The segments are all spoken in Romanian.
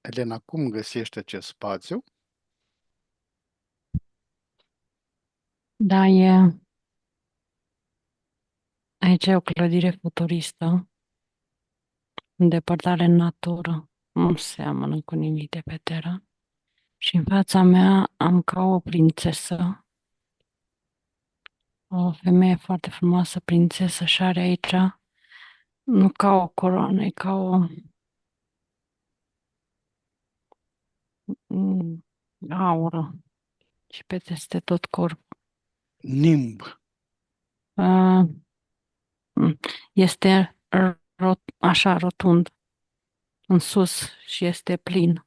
Elena, cum găsești acest spațiu? Da, aici e o clădire futuristă, îndepărtare în natură, nu seamănă cu nimic de pe Terra. Și în fața mea am ca o prințesă, o femeie foarte frumoasă, prințesă, și are aici, nu ca o coroană, e ca o mm, aură și peste tot corpul. Nimb. Ah, Este așa rotund în sus și este plin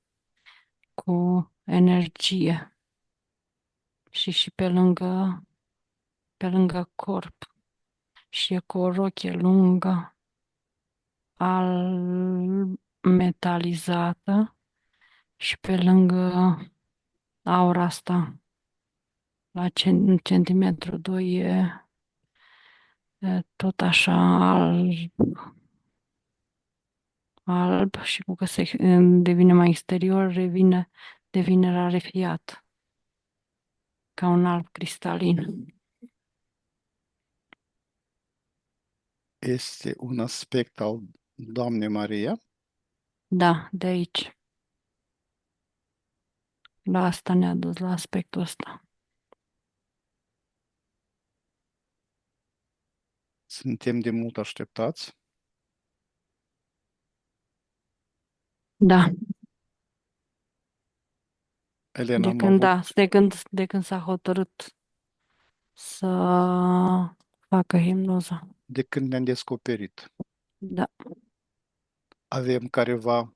cu energie și pe lângă corp și e cu o rochie lungă, alb metalizată și pe lângă aura asta, la centimetru doi, e tot așa alb și cu că devine mai exterior, devine rarefiat, ca un alb cristalin. Este un aspect al Doamnei Maria. Da, de aici. La asta ne-a dus, la aspectul ăsta. Suntem de mult așteptați. Da, Elena, de am când, avut, da, de când s-a hotărât să facă hipnoza. de când ne-am descoperit, Da, avem careva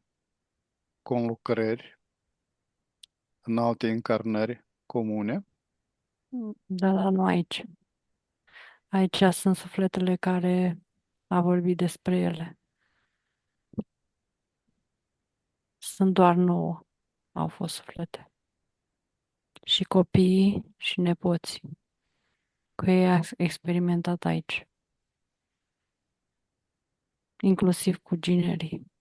conlucrări în alte încarnări comune. da, da, nu aici. Aici sunt sufletele care a vorbit despre ele. Sunt doar 9, au fost suflete. Și copiii și nepoții. Cu ei a experimentat aici. Inclusiv cu ginerii.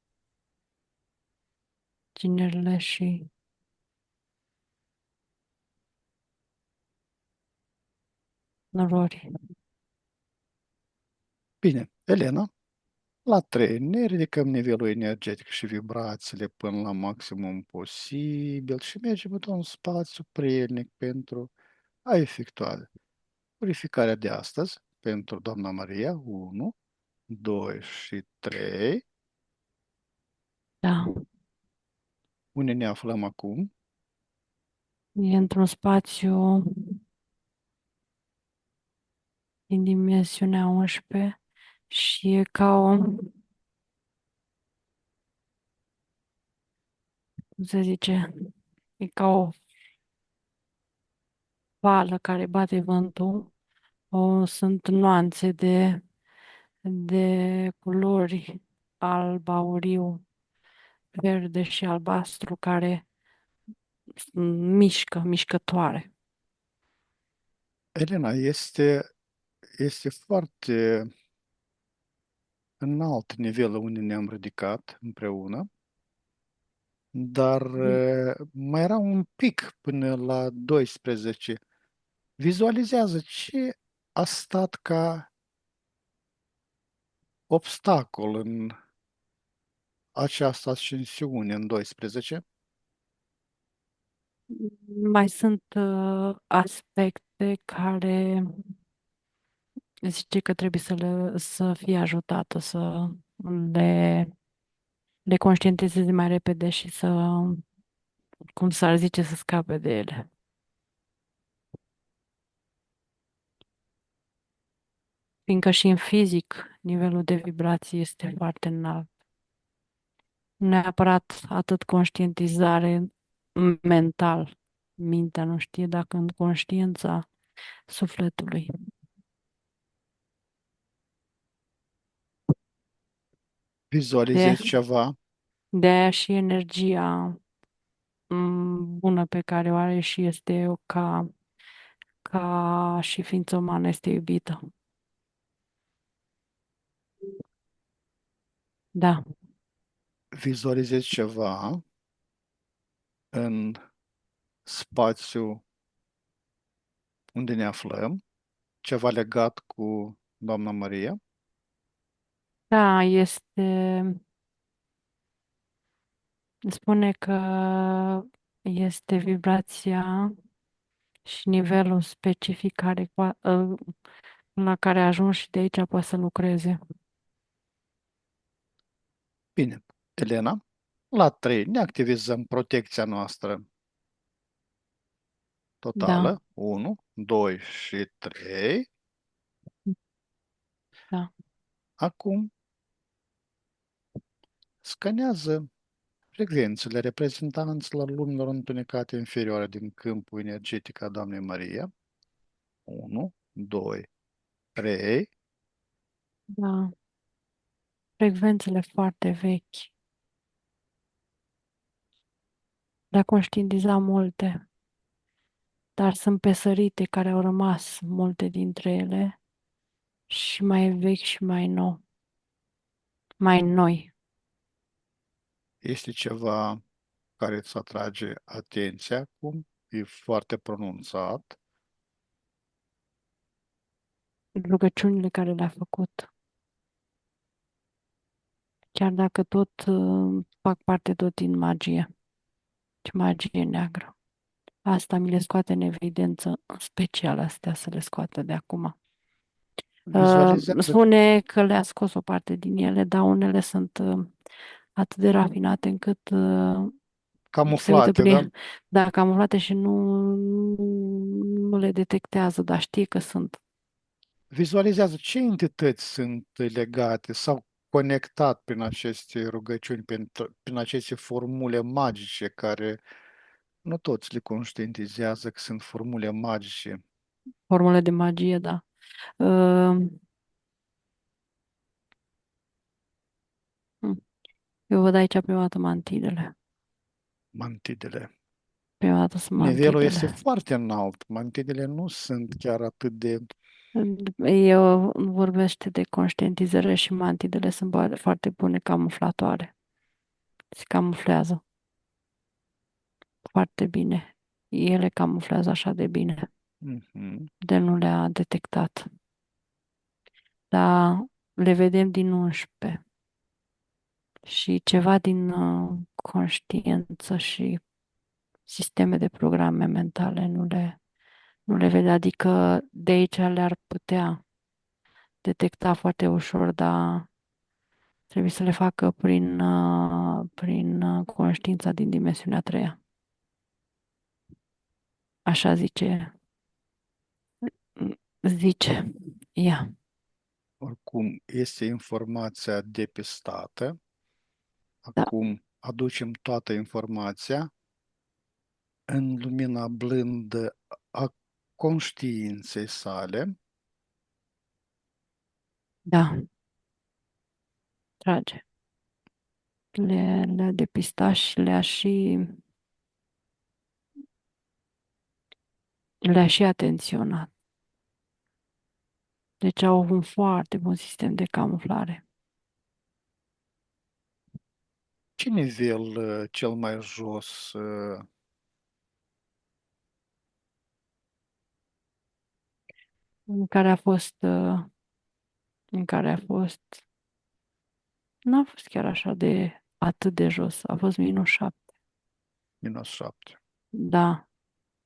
Ginerile și nororii. Bine, Elena, la 3 ne ridicăm nivelul energetic și vibrațiile până la maximum posibil și mergem într-un spațiu prielnic pentru a efectua purificarea de astăzi pentru Doamna Maria. 1, 2 și 3. Da, Unde ne aflăm acum? e într-un spațiu din dimensiunea 11 și e ca o, cum se zice, e ca o vală care bate vântul. Sunt nuanțe de culori alb, auriu, verde și albastru care mișcătoare. Elena, este foarte înalt nivelul unde ne-am ridicat împreună, dar mai era un pic până la 12. Vizualizează ce a stat ca obstacol în această ascensiune în 12. Mai sunt aspecte care zice că trebuie să fie ajutată, să le, le conștientizeze mai repede și cum s-ar zice, să scape de ele. Fiindcă și în fizic nivelul de vibrație este foarte înalt. Nu neapărat atât conștientizare mental. Mintea nu știe, dacă în conștiința sufletului. De, Vizualizezi ceva. de aia și energia bună pe care o are și este ca și ființă umană este iubită. Da, Vizualizezi ceva în spațiu unde ne aflăm, ceva legat cu Doamna Maria. Da, spune că este vibrația și nivelul specific la care ajungi și de aici poți să lucreze. Bine, Elena, la 3 ne activizăm protecția noastră Da, totală. 1, 2 și 3. da, Acum scanează frecvențele reprezentanților luminilor întunecate inferioare din câmpul energetic a Doamnei Maria. 1, 2, 3. da. Frecvențele foarte vechi, le-a conștientizat multe, dar sunt pesărite care au rămas multe dintre ele și mai vechi și mai noi. Este ceva care îți atrage atenția acum, e foarte pronunțat. Rugăciunile care le-a făcut, chiar dacă fac parte tot din magie și magie neagră. Asta mi le scoate în evidență, în special astea să le scoată de acum. Vizualizează Spune că le-a scos o parte din ele, dar unele sunt atât de rafinate încât se uită camuflate, da? prin, da, camuflate și nu le detectează, dar știe că sunt Vizualizează ce entități sunt legate sau conectat prin aceste rugăciuni, prin aceste formule magice care nu toți le conștientizează că sunt formule magice. formule de magie, da. Uh, eu văd aici prima dată mantidele. Mantidele. Prima dată sunt Nivelul este mantidele. foarte înalt. Mantidele nu sunt chiar atât de... Eu vorbește de conștientizare și mantidele sunt foarte bune camuflatoare. Se camuflează foarte bine. Ele camuflează așa de bine, Mhm. de nu le-a detectat. Dar le vedem din 11 și ceva din conștiință și sisteme de programe mentale nu le vede. Adică de aici le-ar putea detecta foarte ușor, dar trebuie să le facă prin conștiința din dimensiunea a treia. Așa zice ea. Oricum, este informația depistată. Da, Acum aducem toată informația în lumina blândă a conștiinței sale. da, trage. Le-a depistat și le-a și atenționat. Deci au un foarte bun sistem de camuflare. Ce nivel cel mai jos? În care a fost, în care a fost, n-a fost chiar așa de atât de jos, a fost -7. -7. Da,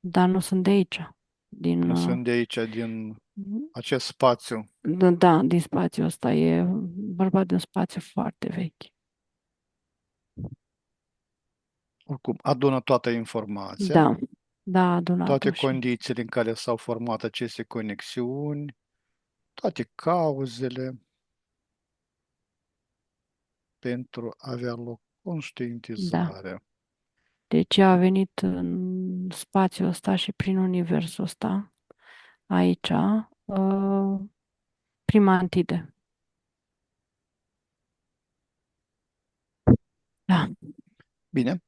dar nu sunt de aici, din, Nu sunt de aici, din acest spațiu. da, din spațiul ăsta. E vorba de un spațiu foarte vechi. Oricum, adună toată informația, Da, da, a adunat-o toate și, condițiile în care s-au format aceste conexiuni, toate cauzele pentru a avea loc da. conștientizarea. Deci ea a venit în spațiul ăsta și prin universul ăsta, aici, prima antide. Da, Bine,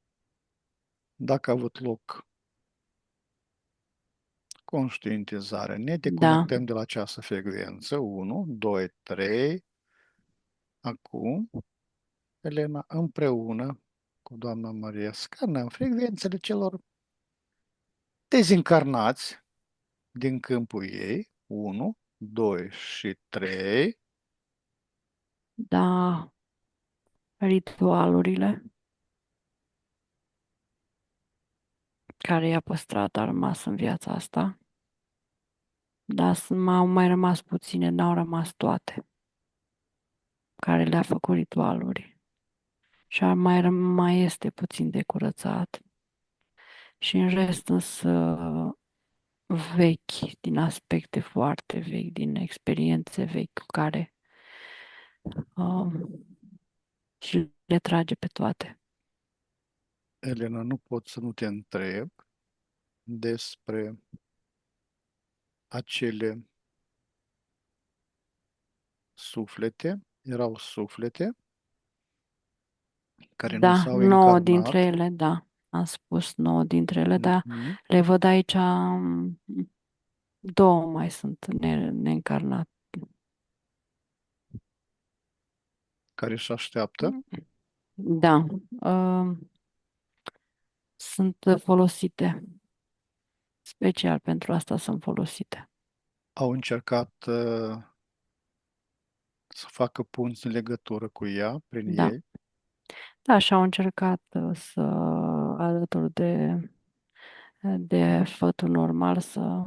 dacă a avut loc conștientizare, ne da, deconectăm de la această frecvență. 1, 2, 3. Acum, Elena, împreună cu doamna Maria. Scanăm frecvențele celor dezincarnați din câmpul ei. Unu, 2 și 3. Da, ritualurile care i-a păstrat, a rămas în viața asta, dar au mai rămas puține, n-au rămas toate, care le-a făcut ritualuri. Și mai este puțin de curățat. Și în rest însă vechi, din aspecte foarte vechi, din experiențe vechi cu care um, și le trage pe toate. Elena, nu pot să nu te întreb despre acele suflete. Erau suflete care nu Da, s-au 9 dintre încarnat. ele, da. Am spus 9 dintre ele, dar Mhm. le văd aici, două mai sunt neîncarnate. Care își așteaptă. Da, sunt folosite. Special pentru asta sunt folosite. Au încercat să facă punți în legătură cu ea, prin Da, ei. da, și au încercat să alături de fătul normal să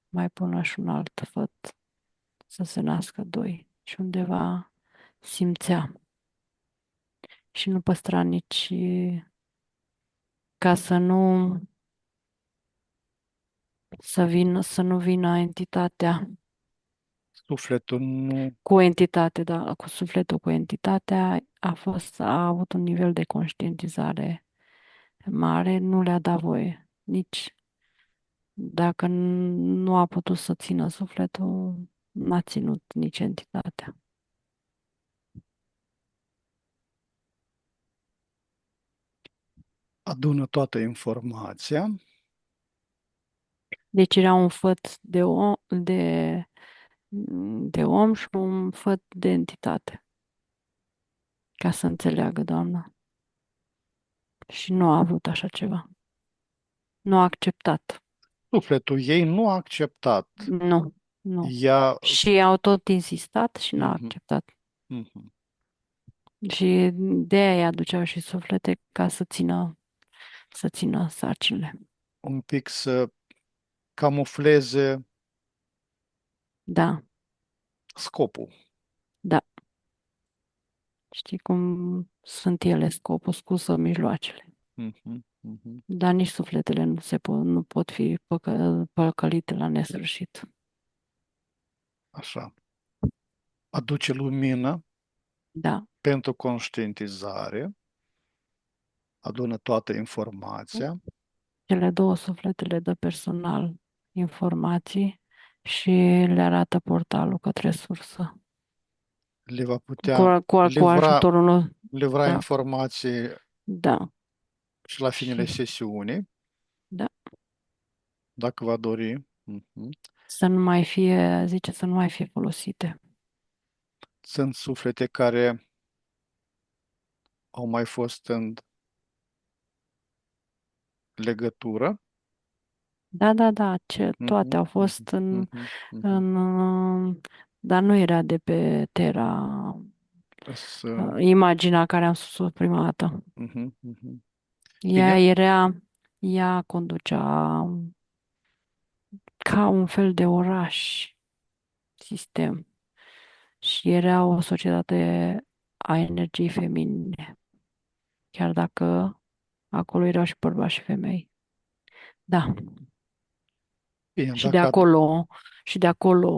mai pună și un alt făt, să se nască doi. Și undeva simțea și nu păstra nici ca să nu vină entitatea Sufletul nu, cu entitate, da, cu sufletul cu entitatea a avut un nivel de conștientizare mare, nu le-a dat voie. Nici dacă nu a putut să țină sufletul, n-a ținut nici entitatea. adună toată informația. Deci era un făt de om și un făt de entitate, ca să înțeleagă, doamna. Și nu a avut așa ceva. Nu a acceptat. Sufletul ei nu a acceptat. Nu, nu. Ea... Și au tot insistat și n-a Mhm, acceptat. mhm. Și de aia îi aduceau și suflete ca să țină sarcinile. Un pic să camufleze Da, scopul. da. Știi cum sunt ele, scopul scuză mijloacele. Mhm, mhm. Dar nici sufletele nu pot fi păcălite la nesfârșit. Așa. Aduce lumină Da. pentru conștientizare, adună toată informația, Cele două suflete le dă personal informații și le arată portalul către sursă. le va putea Cu livra, ajutorul nostru. livra Da, informații da. și la finele Și sesiunii, da. dacă va dori. Mhm. Să nu mai fie, zice, să nu mai fie folosite. Sunt suflete care au mai fost în legătură. Da, da, da, toate Mhm, au mhm, fost mhm, mhm. în, dar nu era de pe Terra, Să, imaginea care am spus prima dată. mhm, mhm. Ea Bine, era, ea conducea ca un fel de oraș, sistem. Și era o societate a energiei feminine, chiar dacă acolo erau și bărbați și femei. Da, bine, și de acolo, și de acolo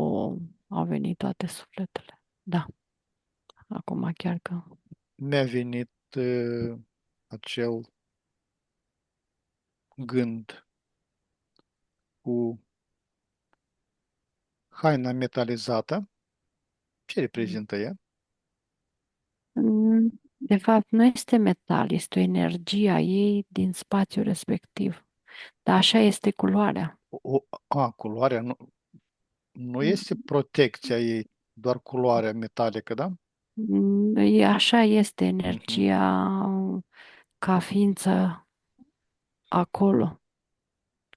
au venit toate sufletele. Da, acum chiar că... mi-a venit acel gând cu haina metalizată. Ce reprezintă ea? De fapt, nu este metal, este o energie a ei din spațiul respectiv. Dar așa este culoarea. Culoarea nu este protecția ei, doar culoarea metalică, da? Așa este Mhm. energia ca ființă acolo,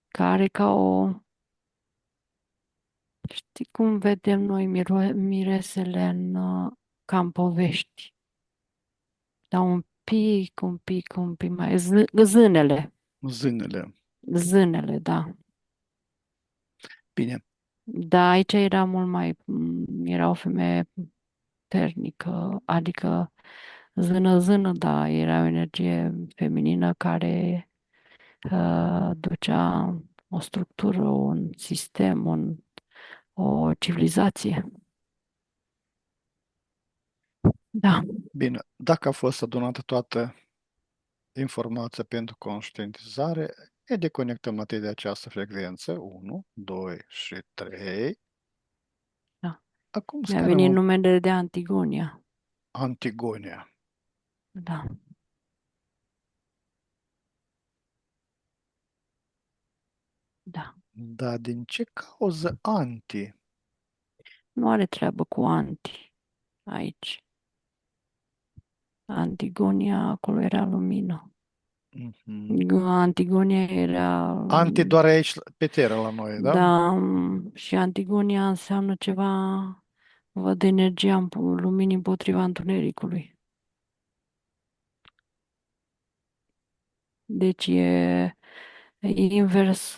care ca o, știi cum vedem noi miresele ca în povești, dar un pic mai, zânele, Zânele. zânele, da. Bine, Da, aici era mult mai, era o femeie puternică, adică zână, da, era o energie feminină care ducea o structură, un sistem, o civilizație. Da, bine. Dacă a fost adunată toată informația pentru conștientizare, ne deconectăm la de această frecvență. 1, 2 și 3. da. Acum Mi-a venit scanăm numele de Antigonia. Antigonia. Da, da. Dar din ce cauză anti? Nu are treabă cu anti aici. Antigonia, acolo era lumină. Mhm. Antigonia era, Anti doar aici pe teră la noi, da? da, și Antigonia înseamnă ceva, văd energia luminii împotriva întunericului. Deci e invers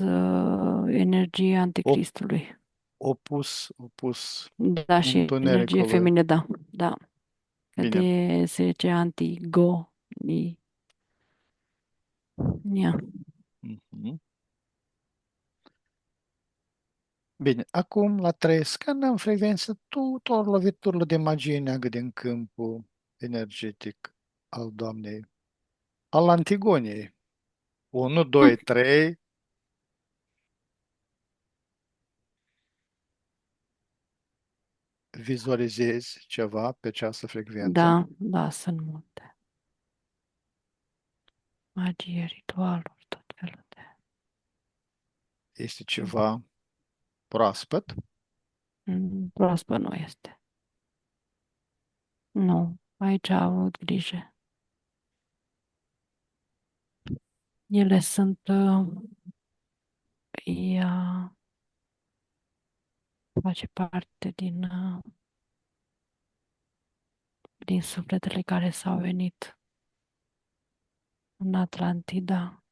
energiei Op- anticristului. opus Da, și energie întunericului. feminină, da, da. Că Bine. se zice antigoni. Ia. Mhm. Bine, acum la 3 scanăm frecvența tuturor loviturilor de magie neagră din câmpul energetic al doamnei, al Antigoniei. 1, 2, 3. Vizualizezi ceva pe această frecvență. Da, da, sunt multe. Magie, ritualuri, tot felul de... Este ceva proaspăt. Proaspăt nu este. Nu, aici au avut grijă. Ele sunt, ea face parte din sufletele care s-au venit în Atlantida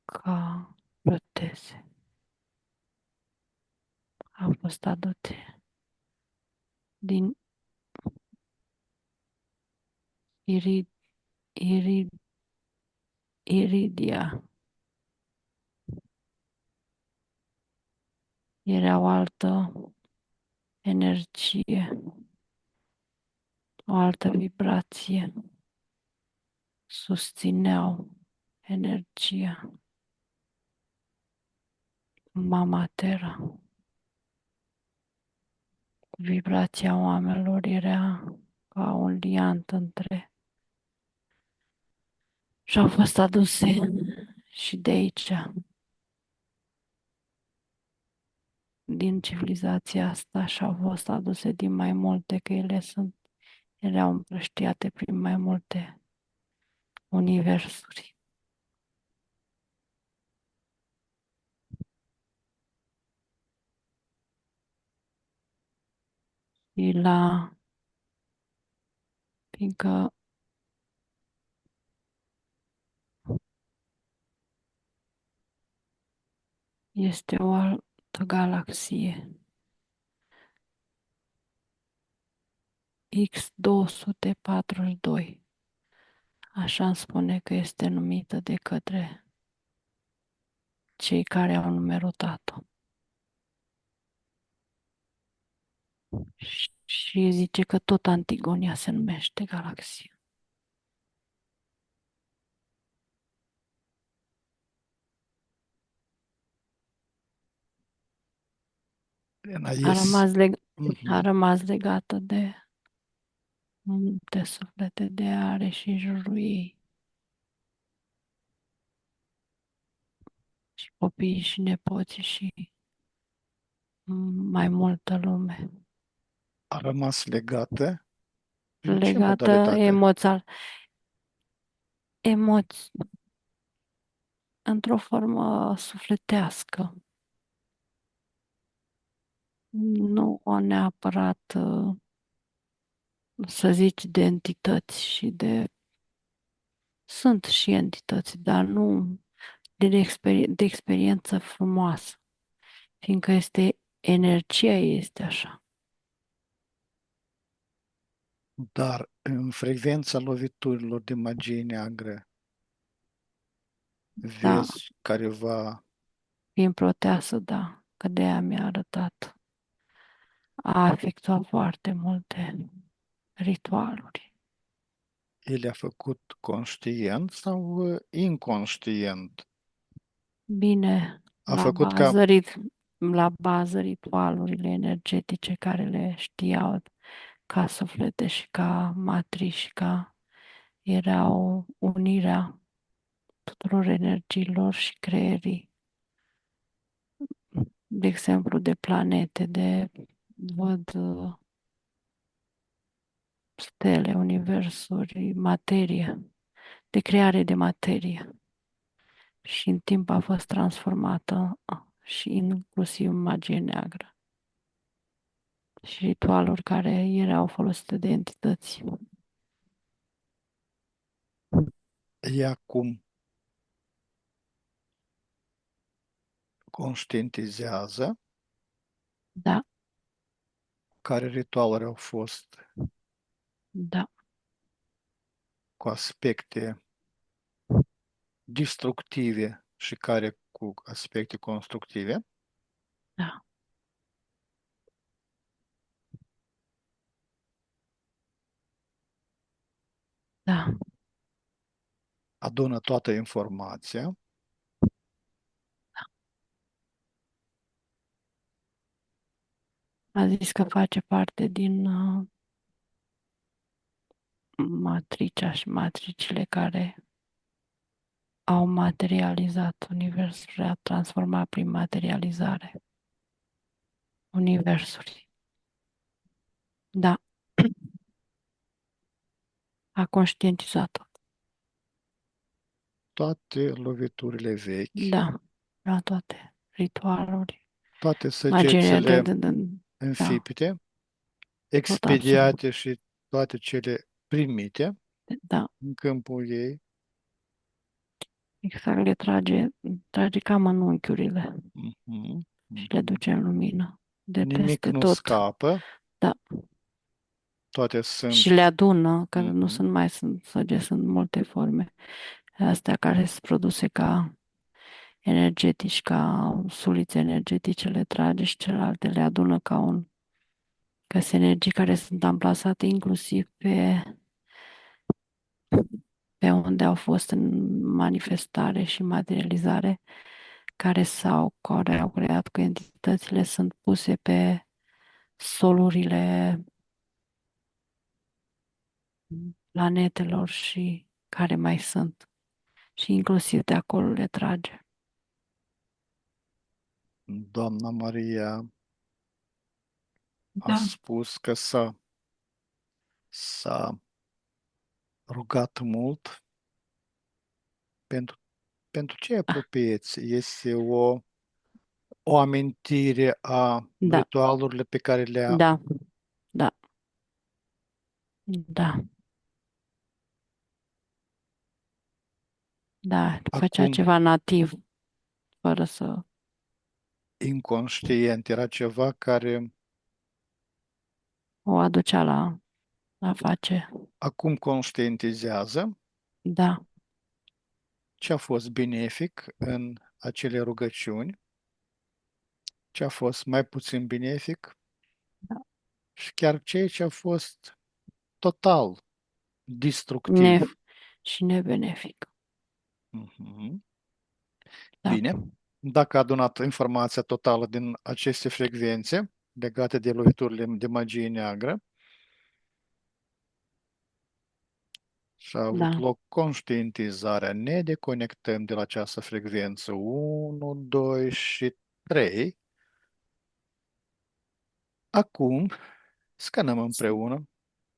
ca proteze. Au fost aduse din Irid, Irid, Iridia. Era o altă energie, o altă vibrație. Susțineau energia. Mama Terra. Vibrația oamenilor era ca un liant între și au fost aduse și de aici, din civilizația asta, și au fost aduse din mai multe, că erau împrăștiate prin mai multe universuri. Și fiindcă este o altă galaxie, X242, așa îmi spune că este numită de către cei care au numerotat-o. Și zice că tot Antigonia se numește galaxie. Elena, A ies. rămas, leg- a Mhm. rămas legată de multe suflete de are și în jurul ei. Și copiii și nepoții și mai multă lume. A rămas legată. Prin ce Legată modalitate? emoțional. emoții, într-o formă sufletească, nu o neapărat, să zici, de entități și de... Sunt și entități, dar nu de experiență frumoasă, fiindcă energia este așa. Dar în frecvența loviturilor de magie neagră, Da, vezi careva, fiind proteasă, da, că de aia mi-a arătat. A efectuat foarte multe ritualuri. el a făcut conștient sau inconștient? Bine, A făcut ca la bază ritualurile energetice care le știau ca suflete și ca matrici și ca erau unirea tuturor energiilor și creierii, de exemplu, de planete, văd stele, universuri, materie, de creare de materie. Și în timp a fost transformată și inclusiv magie neagră și ritualuri care erau folosite de entități. ea cum conștientizează, Da, care ritualuri au fost da, cu aspecte destructive și care cu aspecte constructive, da, da. adună toată informația, A zis că face parte din matricea și matricile care au materializat universul, a transformat prin materializare universului. Da, a conștientizat-o. toate loviturile vechi, Da, la toate ritualuri. toate Magia săgețile da, înfipite, tot absolut. expediate și toate cele primite Da, în câmpul ei. exact, trage cam în unchiurile Mhm, și le mhm. duce în lumină, de Nimic peste nu tot. scapă, Da, toate și sunt. le adună, că nu Mhm. sunt mai sunt săgeți, sunt multe forme. Astea care sunt produse ca energetici, ca sulițe energetice, le trage și celelalte le adună ca sunt energii care sunt amplasate inclusiv pe unde au fost în manifestare și materializare, care au creat cu entitățile, sunt puse pe solurile planetelor și care mai sunt. Și inclusiv de acolo le trage. Doamna Maria a Da. spus că s-a rugat mult pentru cei Ah, apropiați. Este o amintire a da, ritualurile pe care le-a da, da, da, da. Făcea acum ceva nativ, fără să inconștient. Era ceva care o aducea la face. acum conștientizează Da, ce a fost benefic în acele rugăciuni, ce a fost mai puțin benefic da. și chiar ceea ce a fost total Ne, destructiv. și nebenefic. Mhm. Da, Bine, dacă a adunat informația totală din aceste frecvențe legate de loviturile de magie neagră și a avut da, loc conștientizarea, ne deconectăm de la această frecvență 1, 2 și 3. Acum scanăm împreună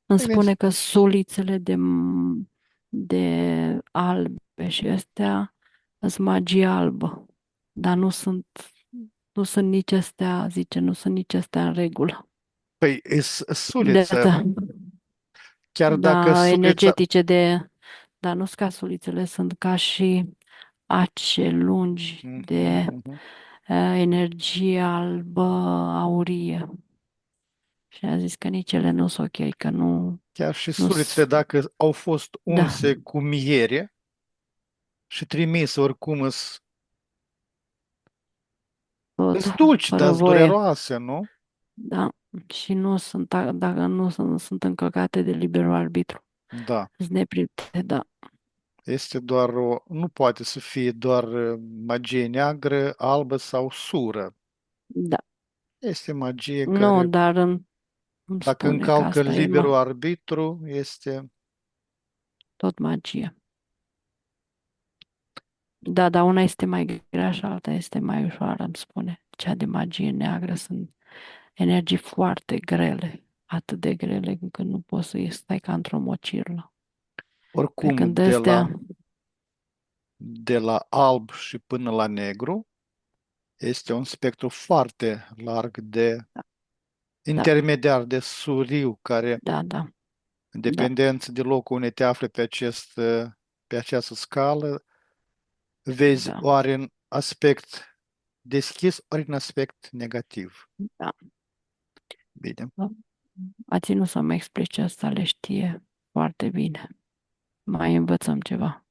îmi spune frecvențe. că sulițele de de albe și astea sunt magie albă, dar nu sunt nici astea, zice, nu sunt nici astea în regulă. Păi, e De suliță, asta, chiar dacă da, sulița... energetice dar nu sunt ca sulițele, sunt ca și ace lungi Mhm, de mhm. energie albă aurie. Și a zis că nici ele nu sunt ok, că Chiar și nu sulițele, dacă au fost da, unse cu miere și trimise oricum, tot îs dulci, fără dar voie. dureroase, nu? Da, și nu sunt, dacă nu sunt încălcate de liberul arbitru. Da. Sunt neprimite, da, Este doar o... Nu poate să fie doar magie neagră, albă sau sură. da. Este magie Nu, care, dar îmi dacă spune că încalcă asta e liberul arbitru, este... tot magie. Da, dar una este mai grea și alta este mai ușoară, îmi spune. Cea de magie neagră sunt energii foarte grele, atât de grele încât nu poți să stai ca într-o mocirlă. Pe Oricum, când astea, de la alb și până la negru, este un spectru foarte larg de da, intermediar, de suriu, care, da, da, în da, dependență de locul unde te afli pe această scală, vezi da, ori în aspect deschis, ori în aspect negativ. da. Bine. Da. A ținut să mă explice asta, le știe foarte bine. Mai învățăm ceva.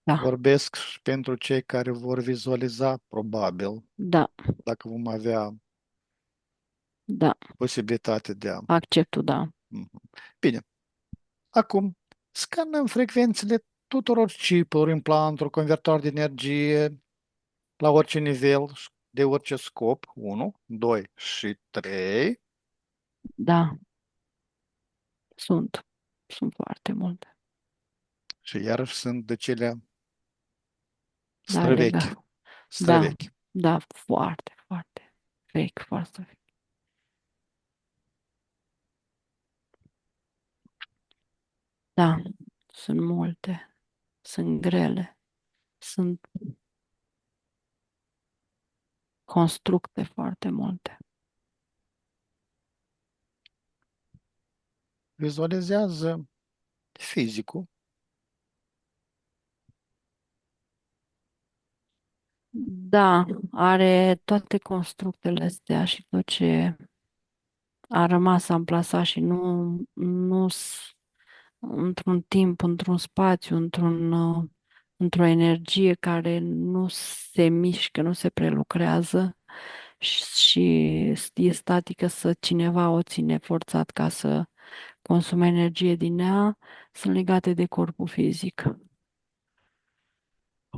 Da, Vorbesc și pentru cei care vor vizualiza, probabil, da, dacă vom avea da, posibilitate de a... acceptul, da, Mhm. Bine. Acum, scanăm frecvențele tuturor chipurilor, implanturi, convertori de energie, la orice nivel, de orice scop. 1, 2 și 3. da, sunt foarte multe. Și iarăși sunt de cele Da, străvechi. da, Străvechi. da, foarte, foarte vechi, foarte vechi. Da, sunt multe, sunt grele, sunt constructe foarte multe. Vizualizează fizicul. Da, are toate constructele astea și tot ce a rămas amplasat și nu într-un timp, într-un spațiu, într-o energie care nu se mișcă, nu se prelucrează și e statică, să cineva o ține forțat ca să consume energie din ea, sunt legate de corpul fizic.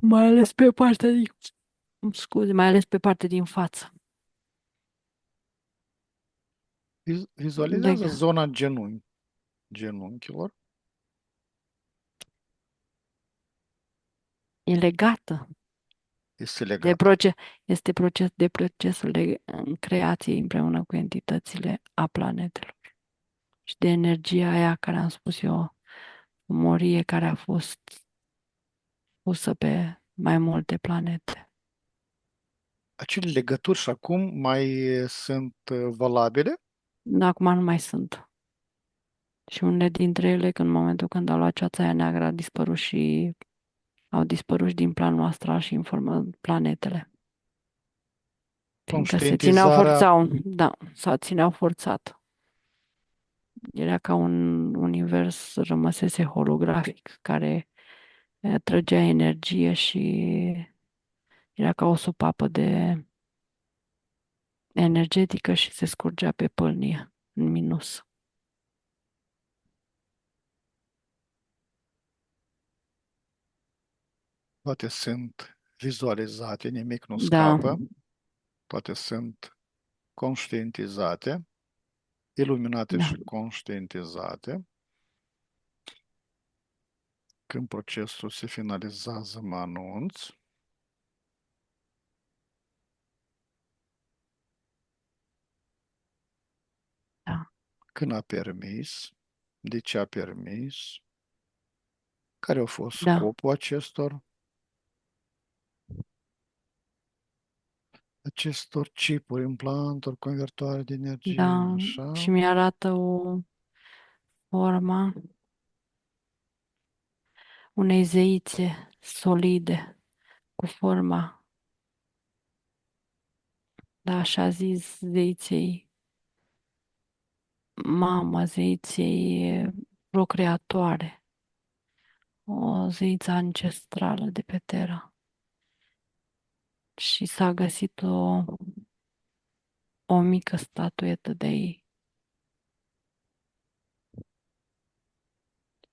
Mai ales pe partea din, scuze, mai ales pe partea din față. Vizualizează zona genunchilor. E legată Este de legată. proces, este de procesul de creație împreună cu entitățile a planetelor și de energia aia care am spus eu, o morie care a fost pusă pe mai multe planete. Acele legături și acum mai sunt valabile. Acum nu mai sunt. Și unele dintre ele, în momentul când a luat ceața aia neagră, au dispărut și din planul astral și planetele. Fiindcă se țineau, Conștientizarea forțau, da, sau țineau forțat. Era ca un univers rămăsese holografic, care trăgea energie și era ca o supapă de energetică și se scurgea pe pâlnie, în minus. toate sunt vizualizate, nimic nu Da, scapă, toate sunt conștientizate, iluminate da, și conștientizate. Când procesul se finalizează, mă anunț. da, Când a permis, De ce a permis? Care a fost Da, scopul acestor chipuri, implanturi, convertoare de energie, da. Și așa? mi-arată o forma unei zeițe solide cu forma, da, așa zis, zeiței, mama zeiței procreatoare, o zeiță ancestrală de pe Terra. Și s-a găsit o mică statuetă de ei.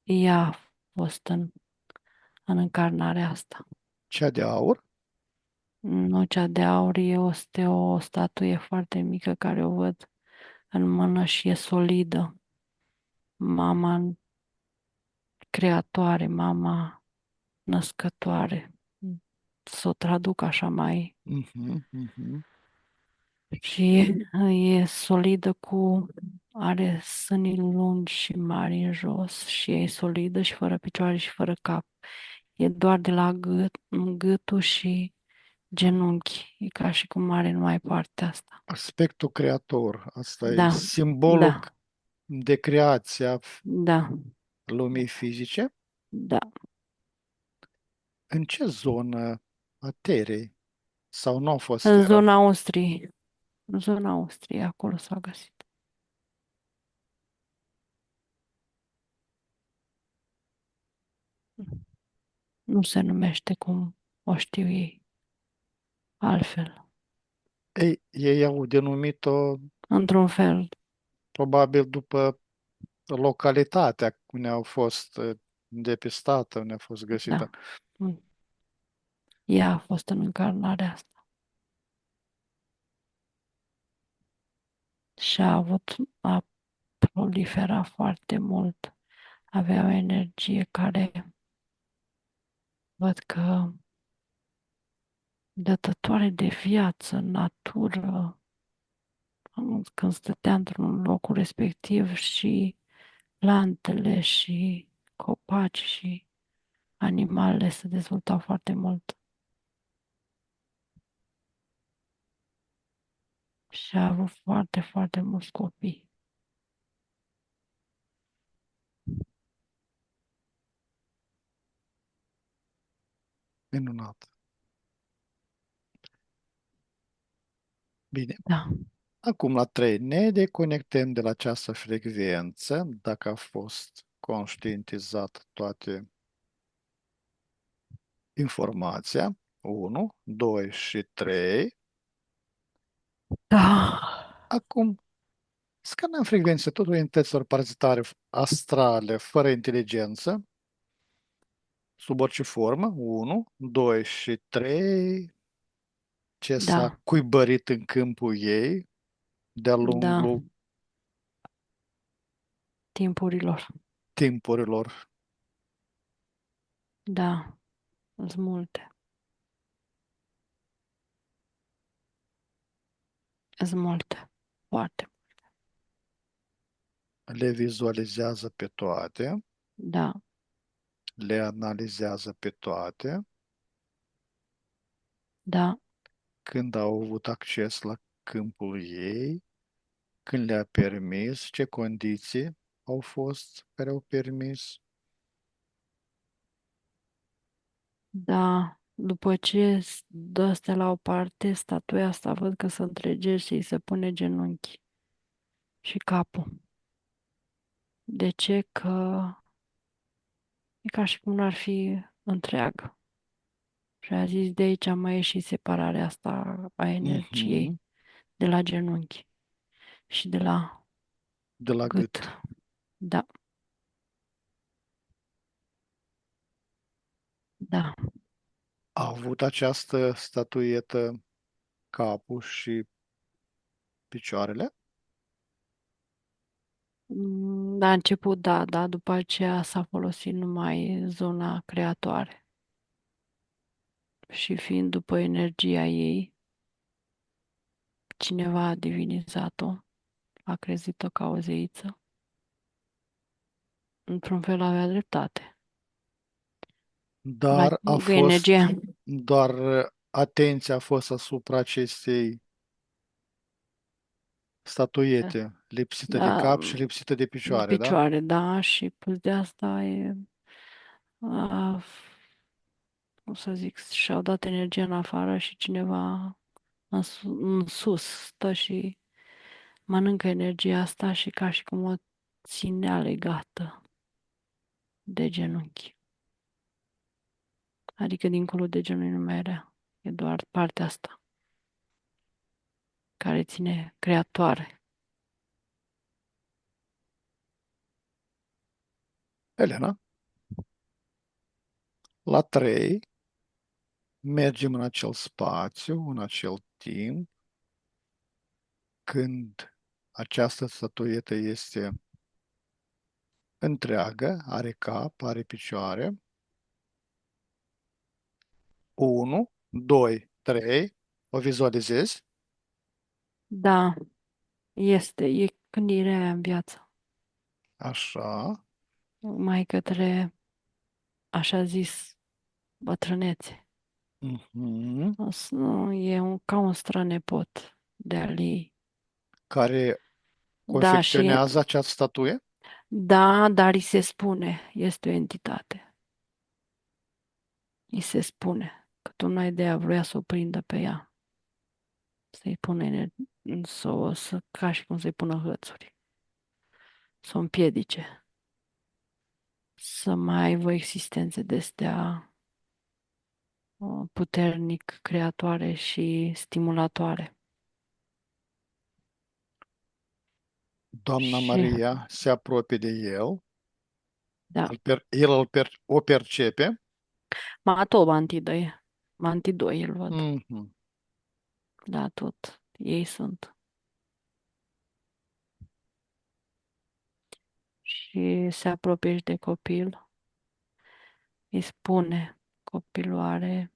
Ea a fost în încarnarea asta. Cea de aur? Nu cea de aur, este o statuie foarte mică care o văd în mână și e solidă. Mama creatoare, mama născătoare. Să o traduc așa mai. Mhm, mhm. Și e solidă are sânii lungi și mari în jos și e solidă și fără picioare și fără cap. E doar de la gâtul și genunchi. E ca și cum are numai partea asta. Aspectul creator. Asta e Da, simbolul da, de creație a da, lumii fizice. da. În ce zonă a Terei? Sau nu a fost În Terra? zona Austriei. În zona Austriei, acolo s-a găsit. Nu se numește cum o știu ei, altfel. Ei au denumit-o Într-un fel, probabil după localitatea unde au fost depistată, unde a fost găsită. da. Ea a fost în încarnarea asta și a proliferat foarte mult. Avea o energie care văd că dătătoare de viață, natură, când stătea într-un locul respectiv și plantele și copaci și animalele se dezvoltau foarte mult. Și a avut foarte, foarte mulți copii. Minunat. Bine. Da, Acum la 3 ne deconectăm de la această frecvență, dacă a fost conștientizat toate informația. 1, 2 și 3. da, Acum scanăm frecvențe tuturor entităților parazitare astrale fără inteligență, sub orice formă. 1, 2 și 3. Ce s-a da, cuibărit în câmpul ei de-a da, lungul timpurilor. timpurilor. Da, sunt multe. Sunt multe. Foarte. Le vizualizează pe toate, Da, le analizează pe toate. da, Când au avut acces la câmpul ei, când le-a permis, ce condiții au fost care au permis. da. După ce dă astea la o parte, statuia asta văd că se întregește și îi se pune genunchi și capul. De ce? Că e ca și cum n-ar fi întreagă. Și a zis de aici a mai ieșit separarea asta a energiei Mhm. de la genunchi și de la De la gât. gât. Da, da. A avut această statuetă capul și picioarele. La început, da, da, după aceea s-a folosit numai zona creatoare. Și fiind după energia ei, cineva a divinizat-o, a crezut-o ca o zeiță într-un fel avea dreptate. Dar a Că fost energia, doar atenția a fost asupra acestei statuete, lipsită de da, cap și lipsită de de picioare, da? picioare, da, și plus de asta a, cum să zic, și-au dat energia în afară și cineva în sus stă și mănâncă energia asta și ca și cum o ținea legată de genunchi. Adică dincolo de genunchi nu mai era. E doar partea asta care ține creatoare. Elena, la 3 mergem în acel spațiu, în acel timp, când această statuetă este întreagă, are cap, are picioare. 1, 2, 3, o vizualizezi? Da, e gândirea aia în viață. Așa. Mai către, așa zis, bătrânețe. Mhm. Nu, ca un strănepot de-al ei. Care Da, și confecționează această statuie? da, dar îi se spune, este o entitate. Îi se spune că tu n-ai de ea, vrea să o prindă pe ea, să-i pună, ca și cum să-i pună hățuri, să o împiedice, să mai aibă existențe de-astea puternic creatoare și stimulatoare. Doamna Și, Maria se apropie de el, da, o percepe. ma tot mantidoi îl văd. Mhm. Da, tot, ei sunt. Și se apropie și de copil, îi spune, copilul are,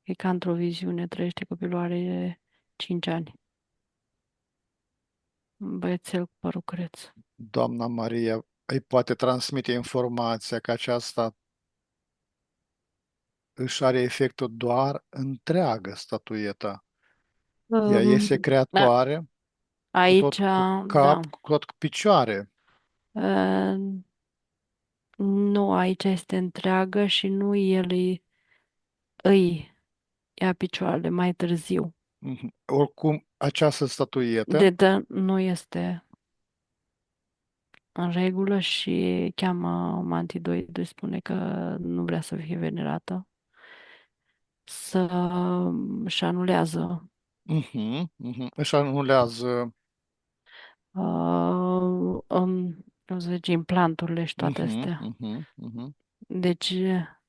e ca într-o viziune, trăiește copilul are 5 ani. Un băiețel cu părul creț. Doamna Maria îi poate transmite informația că aceasta își are efectul doar întreagă statueta. Ea Um, este da, creatoare cu tot aici, cu da. cap, cu tot cu picioare. Uh, nu, aici este întreagă și nu îi ia picioarele mai târziu. Mhm. Oricum, această statuetă, Nu este în regulă și cheamă Mantidoid, îi spune că nu vrea să fie venerată, să își anulează își anulează cum să zice, implanturile și toate mhm, astea. mhm, mhm. Deci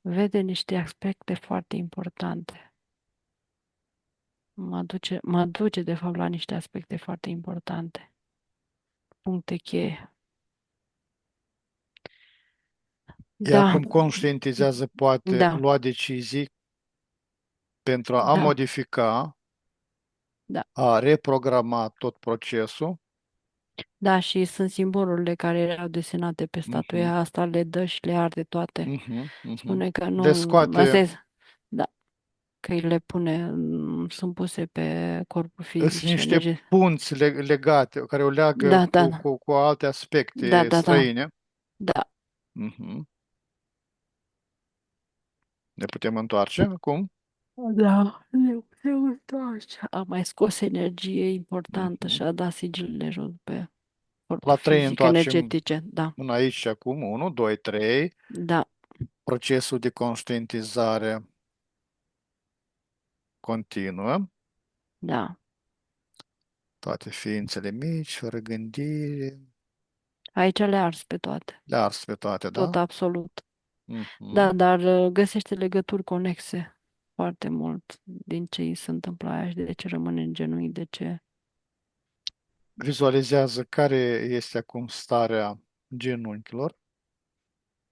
vede niște aspecte foarte importante. Mă duce de fapt la niște aspecte foarte importante. Puncte cheie. Ea Da, acum conștientizează, poate da, lua decizii pentru a da, modifica, da. a reprograma tot procesul. Da, și sunt simbolurile care erau desenate pe Mhm, statuia asta, le dă și le arde toate. mhm, mhm. Spune că Le nu, asta scoate, e, da, că îi le pune, sunt puse pe corpul fizic sunt și niște energie. punți legate, care o leagă Da, da, cu alte da, aspecte da, da, străine. da. Mhm. Ne putem întoarce acum? Da, ne întoarce. A mai scos energie importantă Mhm. și a dat sigilele jos pe corpul La 3 fizic, întoarcem energetice. Da, până aici și acum. 1, 2, 3. da, Procesul de conștientizare continuă. da. Toate ființele mici, fără gândire, Aici le ars pe toate. le ars pe toate, Tot da? absolut. Mhm. Da, dar găsește legături conexe foarte mult din ce îi se întâmplă aia și de ce rămâne în genunchi, de ce. Vizualizează care este acum starea genunchilor Că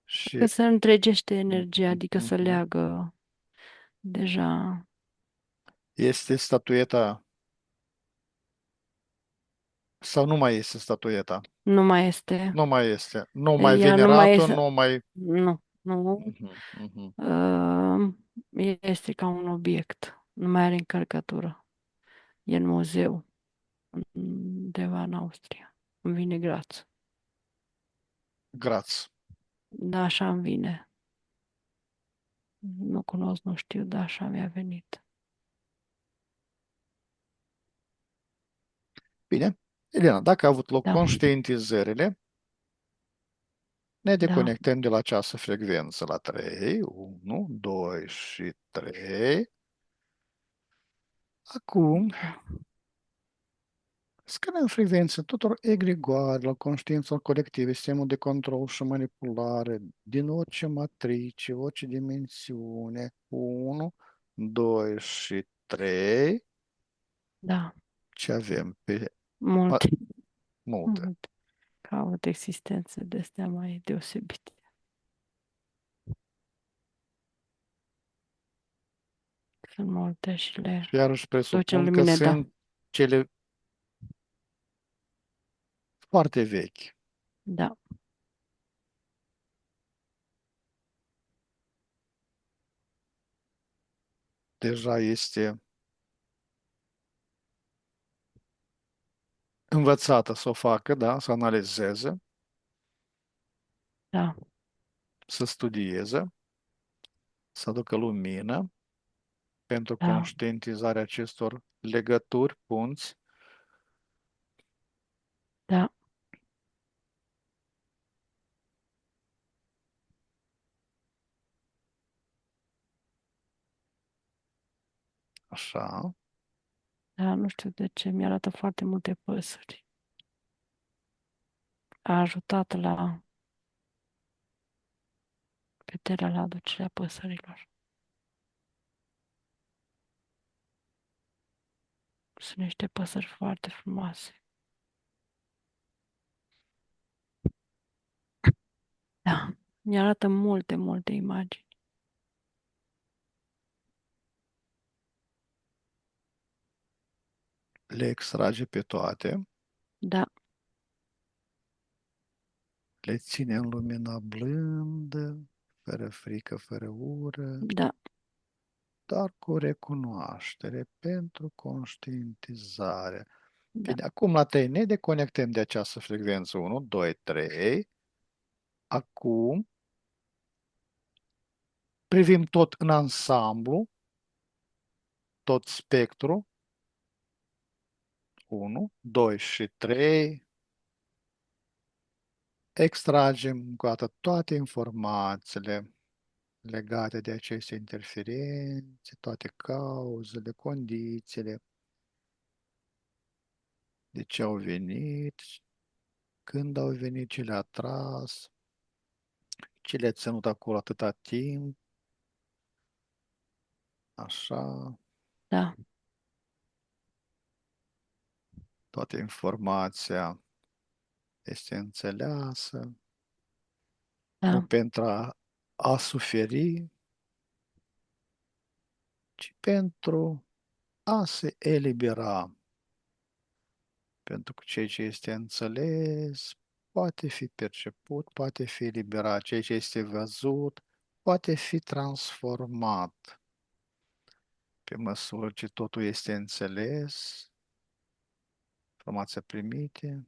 și se întregește energia, mhm, adică să mhm. leagă deja. Este statueta Sau nu mai este statueta? Nu mai este. Nu mai este. Nu mai Ea nu mai venerată, este. nu mai... Nu, nu. Mhm, mhm. Uh, Este ca un obiect. Nu mai are încărcătură. E în muzeu, undeva în Austria. Îmi vine graț. Graț. Da, așa îmi vine. Nu cunosc, nu știu, dar așa mi-a venit. Bine. Elena, dacă a avut loc Da, conștientizările, ne da, deconectăm de la această frecvență la 3, 1, 2 și 3. Acum, da, scădem frecvența tuturor egregoarelor, conștiințelor colective, sistemul de control și manipulare din orice matrice, orice dimensiune. 1, 2 și 3. da. Ce avem pe Multe, multe? multe. Caut existențe de astea mai deosebite. Sunt multe și le Și iarăși duce în presupun că lumine, da, sunt cele foarte vechi. da, Deja este învățată să o facă, da, să analizeze, da, să studieze, să aducă lumină pentru da, conștientizarea acestor legături, punți. da, Așa. da, nu știu de ce mi arată foarte multe păsări. A ajutat la vederea la aducerea păsărilor. Sunt niște păsări foarte frumoase. Da, mi arată multe, multe imagini. Le extrage pe toate, Da, le ține în lumina blândă, fără frică, fără ură, da, dar cu recunoaștere pentru conștientizare. da, Bine, acum la 3 ne deconectăm de această frecvență 1, 2, 3. Acum privim tot în ansamblu, tot spectru, 1, 2 și 3. Extragem încă o dată toate informațiile legate de aceste interferențe, toate cauzele, condițiile, de ce au venit, când au venit, ce le-a tras, ce le-a ținut acolo atâta timp, așa, da, toată informația este înțeleasă, nu da, pentru a suferi, ci pentru a se elibera. Pentru că ceea ce este înțeles poate fi perceput, poate fi eliberat, ceea ce este văzut poate fi transformat. Pe măsură ce totul este înțeles, informația primite,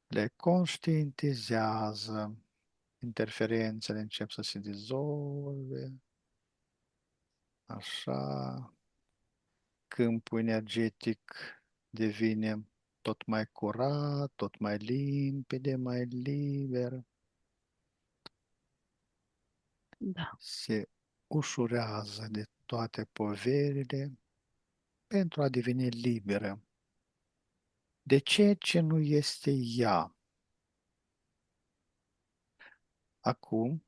le conștientizează, interferențele încep să se dizolve, așa, câmpul energetic devine tot mai curat, tot mai limpede, mai liber, da, se ușurează de toate poverile pentru a deveni liberă de ceea ce nu este ea. Acum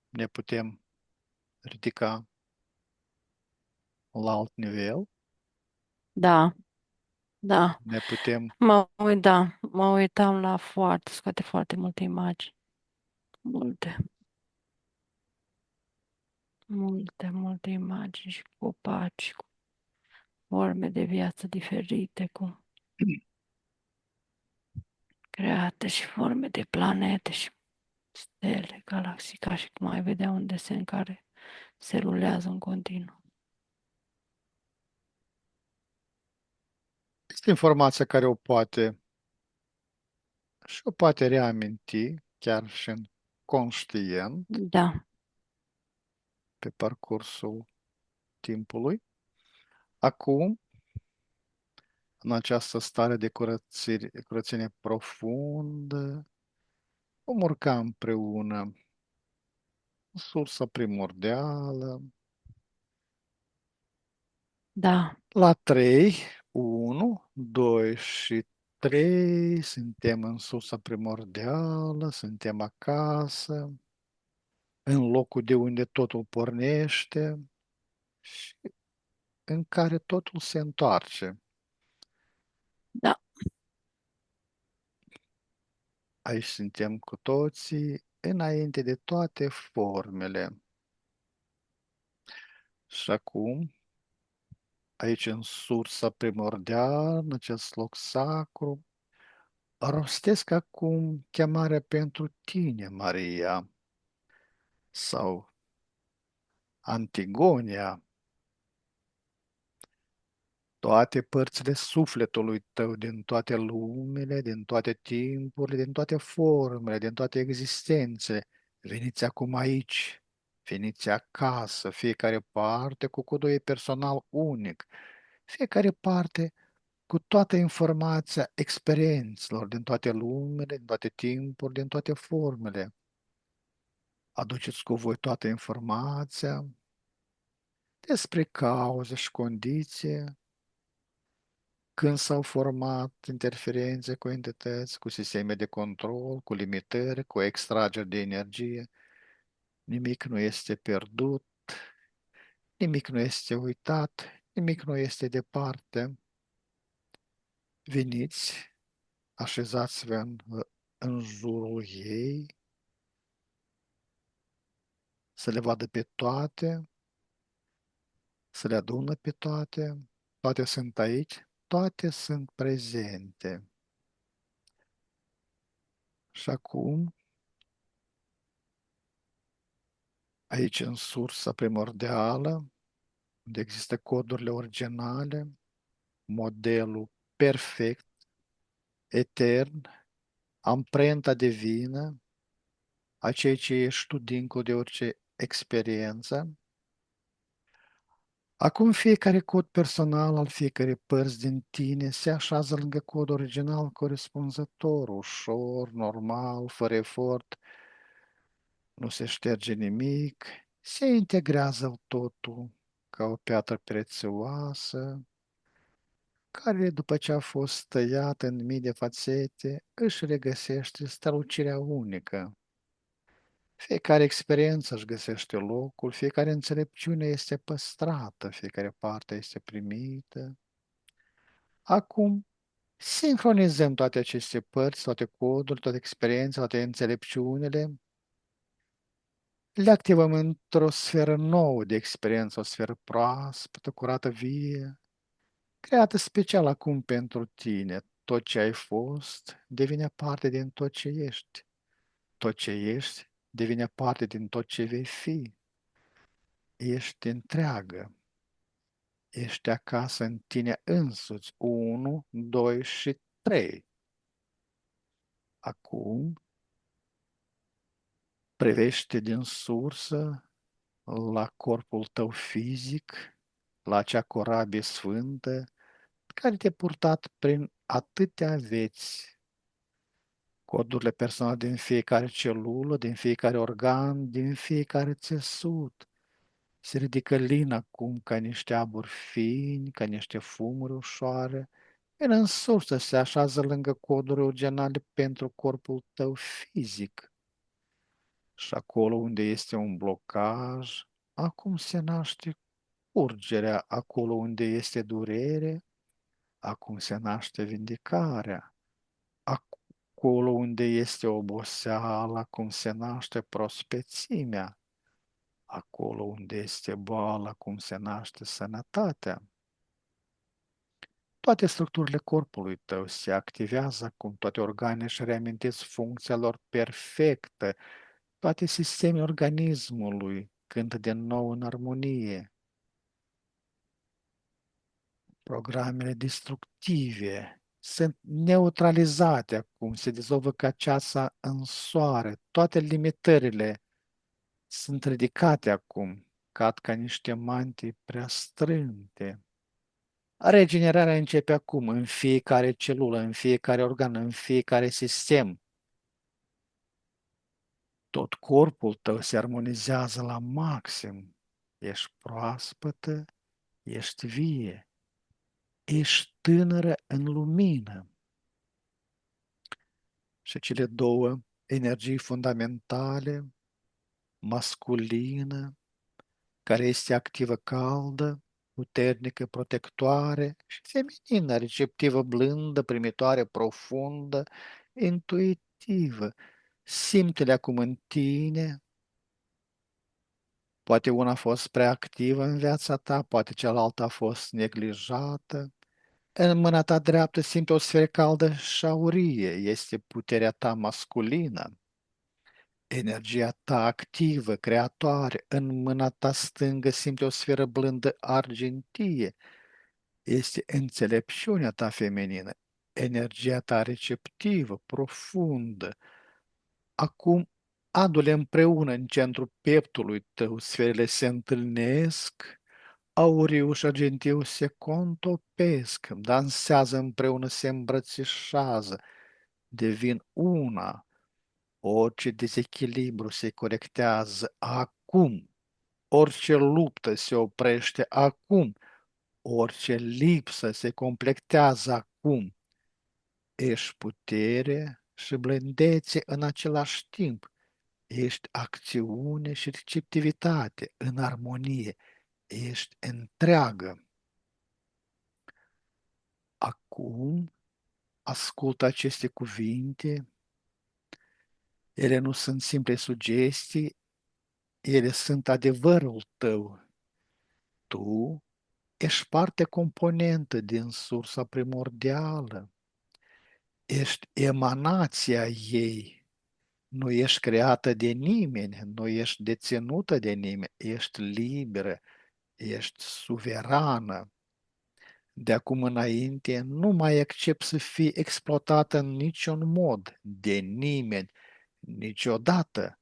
ne putem ridica la alt nivel, da, da. ne putem, Da, mă uitam la scoate foarte multe imagini. Multe, multe, multe imagini și copaci. forme de viață diferite, cu create și forme de planete și stele, galaxii, ca și cum ai vedea un desen care se rulează în continuu. Este informația care o poate reaminti, chiar și în conștient, Da, pe parcursul timpului. Acum, în această stare de curățenie profundă, vom urca împreună în sursa primordială. da, La 3, 1, 2 și 3, suntem în sursa primordială, suntem acasă, în locul de unde totul pornește și în care totul se întoarce. da, Aici suntem cu toții înainte de toate formele. Și acum, aici în sursa primordială, în acest loc sacru, rostesc acum chemarea pentru tine, Maria, sau Antigonia, toate părțile sufletului tău, din toate lumele, din toate timpurile, din toate formele, din toate existențele. Veniți acum aici, veniți acasă, fiecare parte cu codul ei personal unic, fiecare parte cu toată informația experiențelor din toate lumele, din toate timpuri, din toate formele. Aduceți cu voi toată informația despre cauze și condiție, când s-au format interferențe cu entități, cu sisteme de control, cu limitări, cu extrageri de energie. Nimic nu este pierdut, nimic nu este uitat, nimic nu este departe. Veniți, așezați-vă în jurul ei, să le vadă pe toate, să le adună pe toate. Toate sunt aici, toate sunt prezente. Și acum, aici în sursa primordială, unde există codurile originale, modelul perfect, etern, amprenta divină, a ceea ce ești tu dincolo de orice experiență. Acum fiecare cod personal al fiecare părți din tine se așează lângă codul original corespunzător, ușor, normal, fără efort, nu se șterge nimic, se integrează totul ca o piatră prețioasă, care, după ce a fost tăiată în mii de fațete, își regăsește strălucirea unică. Fiecare experiență își găsește locul, fiecare înțelepciune este păstrată, fiecare parte este primită. Acum, sincronizăm toate aceste părți, toate coduri, toate experiențele, toate înțelepciunile, le activăm într-o sferă nouă de experiență, o sferă proaspătă, curată, vie, creată special acum pentru tine. Tot ce ai fost devine parte din tot ce ești. Tot ce ești devine parte din tot ce vei fi. Ești întreagă. Ești acasă în tine însuți. 1, 2 și 3. Acum privește din sursă la corpul tău fizic, la acea corabie sfântă care te-a purtat prin atâtea vieți, codurile personale din fiecare celulă, din fiecare organ, din fiecare țesut. Se ridică lin acum ca niște aburi fini, ca niște fumuri ușoare. El în sursă se așează lângă coduri originale pentru corpul tău fizic. Și acolo unde este un blocaj, acum se naște curgerea, acolo unde este durere, acum se naște vindecarea. Acolo unde este oboseala, acum se naște prospețimea. Acolo unde este boală, acum se naște sănătatea. Toate structurile corpului tău se activează acum, toate organele își reamintesc funcția lor perfectă, toate sistemele organismului cântă din nou în armonie. Programele destructive sunt neutralizate acum, se dizolvă ca ceața în soare, toate limitările sunt ridicate acum, cad ca niște mantii prea strânte. Regenerarea începe acum, în fiecare celulă, în fiecare organ, în fiecare sistem. Tot corpul tău se armonizează la maxim. Ești proaspătă, ești vie, ești tânără în lumină. Și cele două energii fundamentale, masculină, care este activă caldă, puternică, protectoare, și feminină, receptivă, blândă, primitoare, profundă, intuitivă. Simte-le acum în tine. Poate una a fost prea activă în viața ta, poate cealaltă a fost neglijată. În mâna ta dreaptă simte o sferă caldă și aurie, este puterea ta masculină. Energia ta activă, creatoare, în mâna ta stângă simte o sferă blândă argintie. Este înțelepciunea ta feminină, energia ta receptivă, profundă. Acum adu-le împreună în centrul pieptului tău, sferele se întâlnesc, auriu și argintiu se contopesc, dansează împreună, se îmbrățișează, devin una. Orice dezechilibru se corectează acum, orice luptă se oprește acum, orice lipsă se completează acum. Ești putere și blândețe în același timp. Ești acțiune și receptivitate în armonie. Ești întreagă. Acum ascultă aceste cuvinte. Ele nu sunt simple sugestii, ele sunt adevărul tău. Tu ești parte componentă din sursa primordială. Ești emanația ei. Nu ești creată de nimeni, nu ești deținută de nimeni, ești liberă, ești suverană. De acum înainte nu mai accept să fii exploatată în niciun mod de nimeni, niciodată.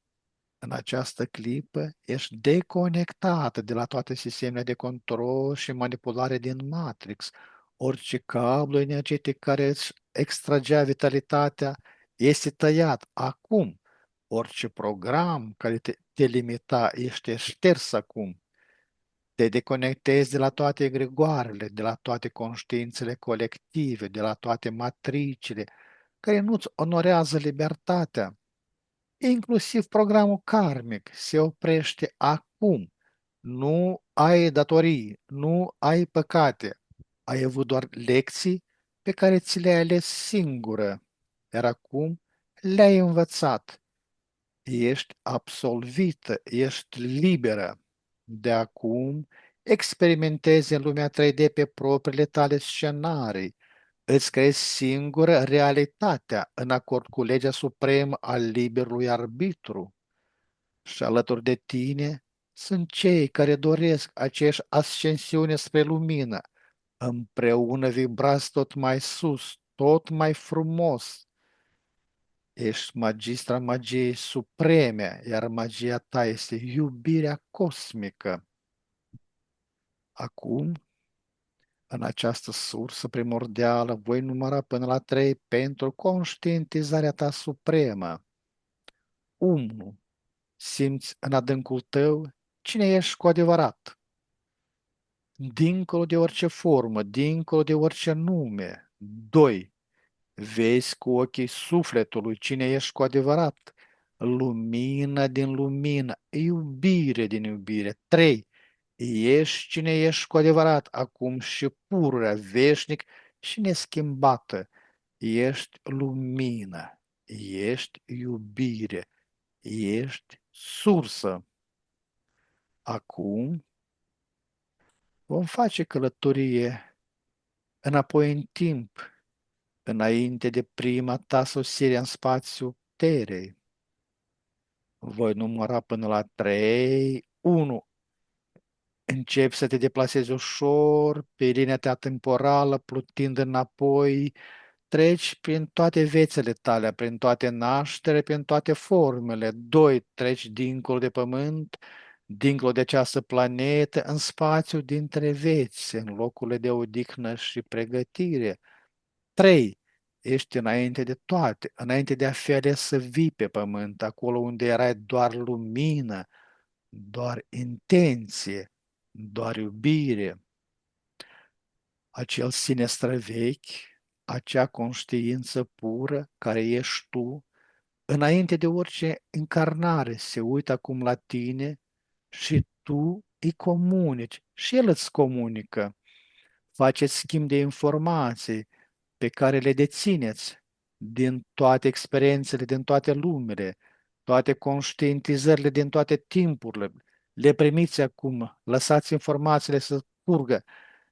În această clipă ești deconectată de la toate sistemele de control și manipulare din Matrix. Orice cablu energetic care îți extragea vitalitatea este tăiat acum. Orice program care te limita este șters acum. Te deconectezi de la toate egregoarele, de la toate conștiințele colective, de la toate matricile care nu-ți onorează libertatea. Inclusiv programul karmic se oprește acum. Nu ai datorii, nu ai păcate. Ai avut doar lecții pe care ți le-ai ales singură, iar acum le-ai învățat. Ești absolvită, ești liberă. De acum experimentezi în lumea 3D pe propriile tale scenarii. Îți creezi singură realitatea în acord cu legea supremă a liberului arbitru. Și alături de tine sunt cei care doresc aceeași ascensiune spre lumină. Împreună vibrați tot mai sus, tot mai frumos. Ești magistra magiei supreme, iar magia ta este iubirea cosmică. Acum, în această sursă primordială, voi număra până la 3 pentru conștientizarea ta supremă. 1. Simți în adâncul tău cine ești cu adevărat, dincolo de orice formă, dincolo de orice nume. 2. Vezi cu ochii sufletului cine ești cu adevărat, lumină din lumină, iubire din iubire. 3. Ești cine ești cu adevărat, acum și pururea, veșnic și neschimbată. Ești lumină, ești iubire, ești sursă. Acum vom face călătorie înapoi în timp, înainte de prima ta sosire în spațiu Terei. Voi număra până la 3. 1. Începi să te deplasezi ușor pe linia ta temporală, plutind înapoi, treci prin toate vețele tale, prin toate naștere, prin toate formele. 2. Treci dincolo de pământ, dincolo de această planetă, în spațiu dintre veți, în locurile de odihnă și pregătire. 3. Ești înainte de toate, înainte de a fi ales să vii pe pământ, acolo unde erai doar lumină, doar intenție, doar iubire, acel sine străvechi, acea conștiință pură care ești tu, înainte de orice încarnare, se uită acum la tine și tu îi comunici și el îți comunică. Faceți schimb de informații pe care le dețineți din toate experiențele, din toate lumele, toate conștientizările din toate timpurile. Le primiți acum, lăsați informațiile să curgă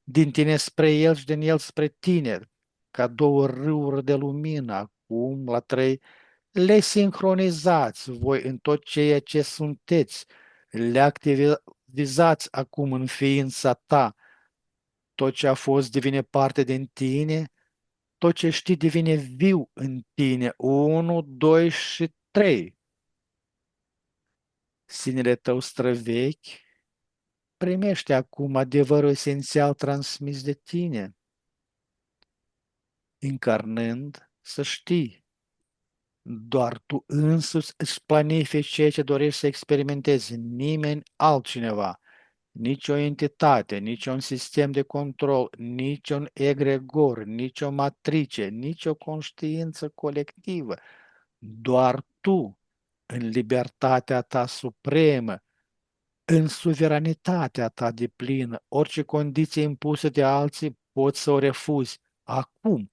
din tine spre el și din el spre tine, ca două râuri de lumină, acum la 3, le sincronizați voi în tot ceea ce sunteți, le activizați acum în ființa ta, tot ce a fost devine parte din tine, tot ce știi devine viu în tine. 1, 2 și 3. Sinele tău străvechi primește acum adevărul esențial transmis de tine, încarnând să știi. Doar tu însuți îți planifici ceea ce dorești să experimentezi, nimeni altcineva, nici o entitate, nici un sistem de control, nici un egregor, nici o matrice, nici o conștiință colectivă. Doar tu, în libertatea ta supremă, în suveranitatea ta deplină, orice condiție impusă de alții poți să o refuzi acum.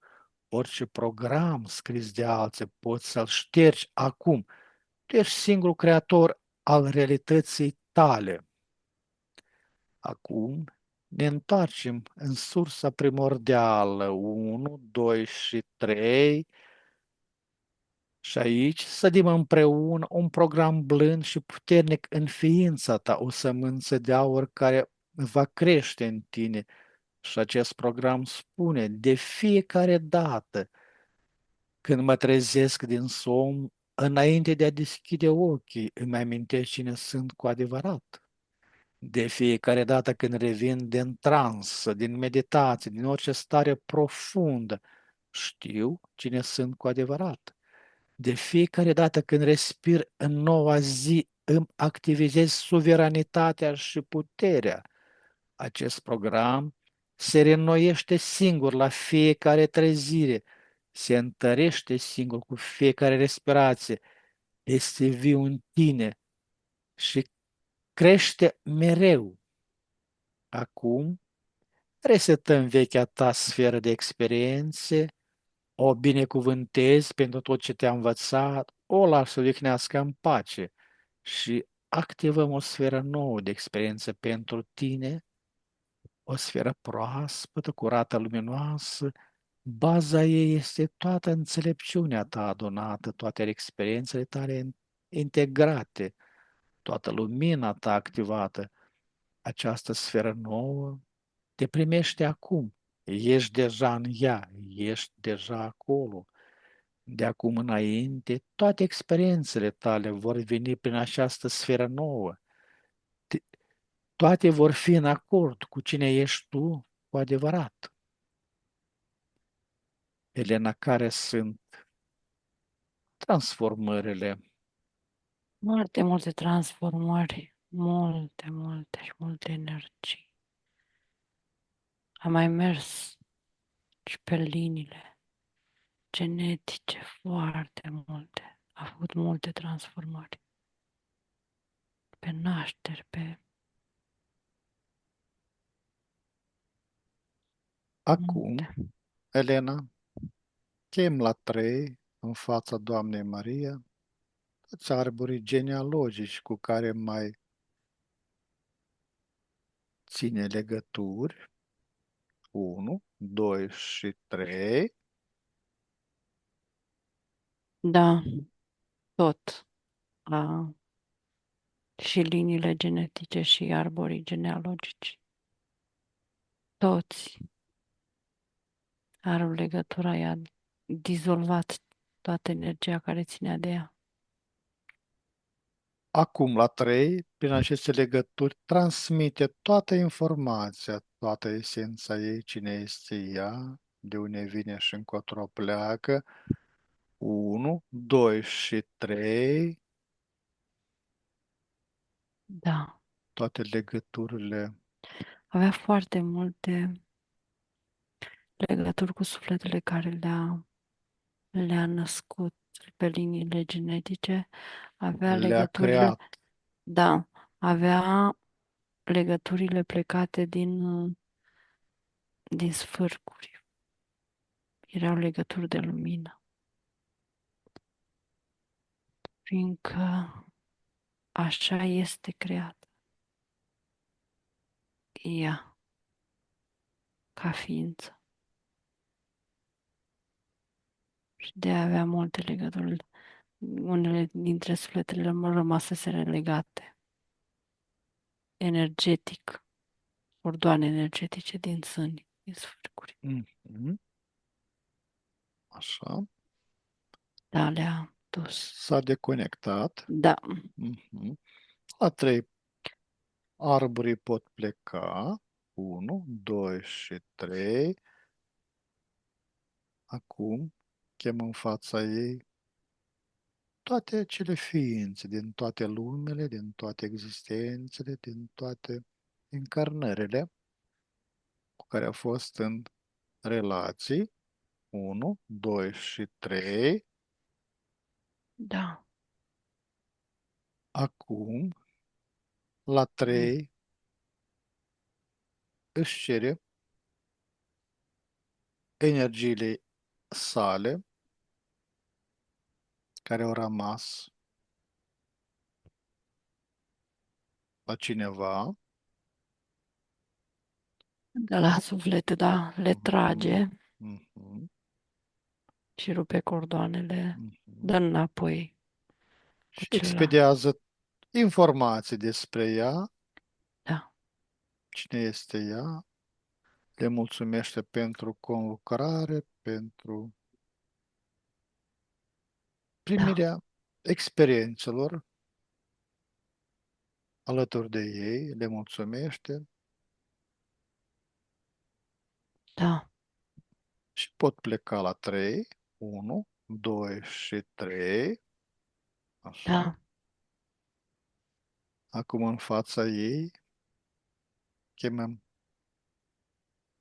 Orice program scris de alții poți să-l ștergi acum. Tu ești singurul creator al realității tale. Acum ne întoarcem în sursa primordială 1, 2 și 3 și aici sădim împreună un program blând și puternic în ființa ta, o sămânță de aur care va crește în tine. Și acest program spune de fiecare dată când mă trezesc din somn, înainte de a deschide ochii, îmi amintesc cine sunt cu adevărat. De fiecare dată când revin din transă, din meditație, din orice stare profundă, știu cine sunt cu adevărat. De fiecare dată când respir în noua zi, îmi activizez suveranitatea și puterea. Acest program se reînnoiește singur la fiecare trezire, se întărește singur cu fiecare respirație, este viu în tine și crește mereu. Acum, resetăm vechea ta sferă de experiențe, o binecuvântezi pentru tot ce te-a învățat, o lași să odihnească în pace și activăm o sferă nouă de experiență pentru tine, o sferă proaspătă, curată, luminoasă. Baza ei este toată înțelepciunea ta adunată, toate experiențele tale integrate, toată lumina ta activată. Această sferă nouă te primește acum. Ești deja în ea, ești deja acolo. De acum înainte, toate experiențele tale vor veni prin această sferă nouă. Toate vor fi în acord cu cine ești tu cu adevărat. Elena, care sunt transformările? Multe, multe transformări, multe, multe și multe energii. Am mai mers și pe liniile genetice foarte multe. A avut multe transformări. Pe nașteri, pe Acum, multe. Elena, chem la 3 în fața Doamnei Maria toți arborii genealogici cu care mai ține legături. 1, 2 și 3. Da, tot. A, și liniile genetice și arborii genealogici. Toți are o legătură, i-a dizolvat toată energia care ținea de ea. Acum, la 3, prin aceste legături, transmite toată informația, toată esența ei, cine este ea, de unde vine și încotro pleacă. 1, 2 și 3, Da, toate legăturile avea foarte multe legături cu sufletele care le-a născut pe liniile genetice, avea le-a legăturile, creat. da, avea legăturile plecate din sfârcuri. Erau legături de lumină, fiindcă așa este creat ea ca ființă. Și de a avea multe legături. Unele dintre sufletele rămaseseră legate energetic, cordoane energetice din sâni, din sfârcuri. Mhm. Așa. Da, le-a dus. S-a deconectat. Da, Mhm. La 3, arborii pot pleca. 1, 2 și 3. Acum chem în fața ei toate cele ființe din toate lumele, din toate existențele, din toate încarnările cu care a fost în relații. 1, 2 și 3. da, Acum, la mm, 3, își cere energiile sale care au rămas la cineva. de la suflete, da, le Mhm, trage mhm, și rupe cordoanele, mhm. dă înapoi cu Și celălalt. expediază informații despre ea, Da, cine este ea, le mulțumește pentru conlucrare, pentru da, primirea experiențelor alături de ei, le mulțumește da, și pot pleca la 3, 1, 2 și 3, așa. da, Acum în fața ei chemăm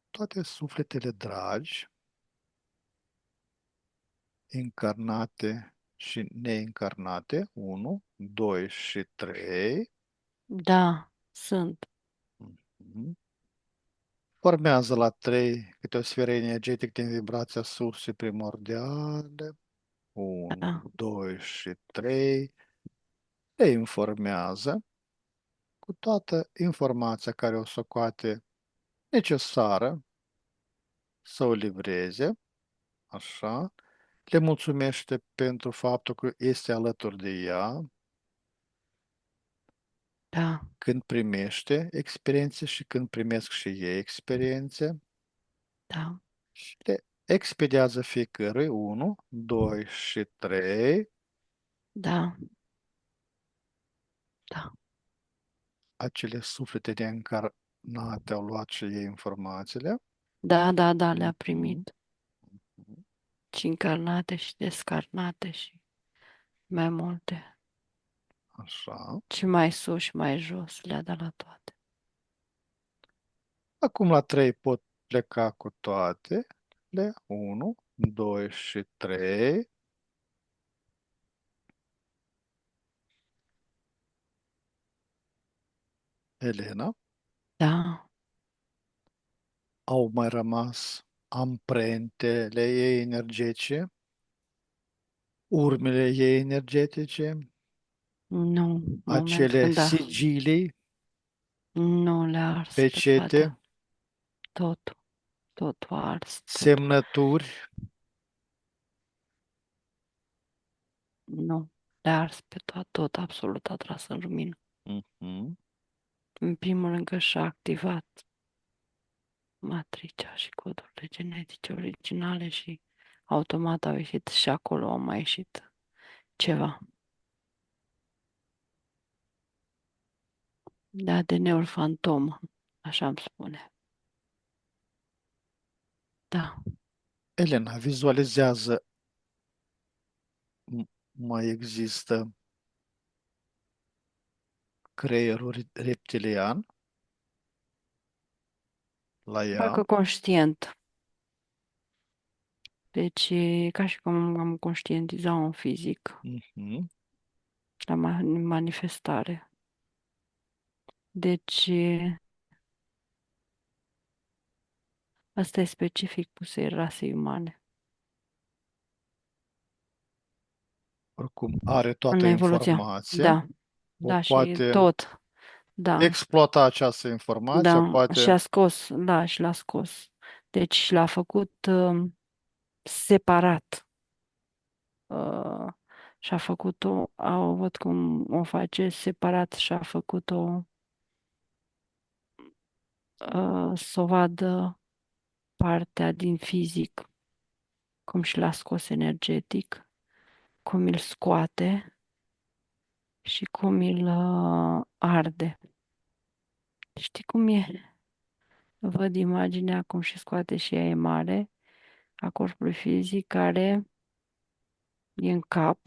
toate sufletele dragi, încarnate și neîncarnate, 1, 2 și 3. da, sunt, Mhm. Formează la 3 câte o sferă energetică din vibrația sursei primordiale, 1, da, 2 și 3. Le informează cu toată informația care o socoate necesară să o livreze, așa. Le mulțumește pentru faptul că este alături de ea da, când primește experiențe și când primesc și ei experiențe da, și le expediază fiecărui 1, 2 și 3. da, da, Acele suflete de încarnate au luat și ei informațiile. da, da, da, le-a Mhm, primit. Și încarnate și descarnate și mai multe. așa. Și mai sus și mai jos le-a dat la toate. Acum la 3 pot pleca cu toate. Le 1, 2 și 3. Elena. Da, Au mai rămas amprentele ei energetice, urmele ei energetice, nu, momentul acele când a, sigilii, nu le-a ars pe pecete, toate, totul. totul ars, totul. semnături, Nu, le-a ars pe tot, tot absolut a tras în lumină. mhm, În primul rând că și-a activat matricea și codurile genetice originale și automat au ieșit și acolo au mai ieșit ceva. De ADN-ul fantomă, așa îmi spune. Da, Elena, vizualizează, mai există creierul reptilian la parcă ea? conștient. Deci e ca și cum am conștientizat un fizic Mhm. la manifestare. Deci asta e specific pusei rasei umane. Oricum, are În toată evoluția. informația, Da, o da și poate tot. Da, exploata această informație, da, poate și-a scos, da, și l-a scos. Deci și l-a făcut separat. Uh, și-a făcut-o, văd cum o face separat și-a făcut-o să o vadă partea din fizic, cum și l-a scos energetic, cum îl scoate și cum îl arde. Știi cum e? Văd imaginea cum și scoate și ea e mare a corpului fizic care e în cap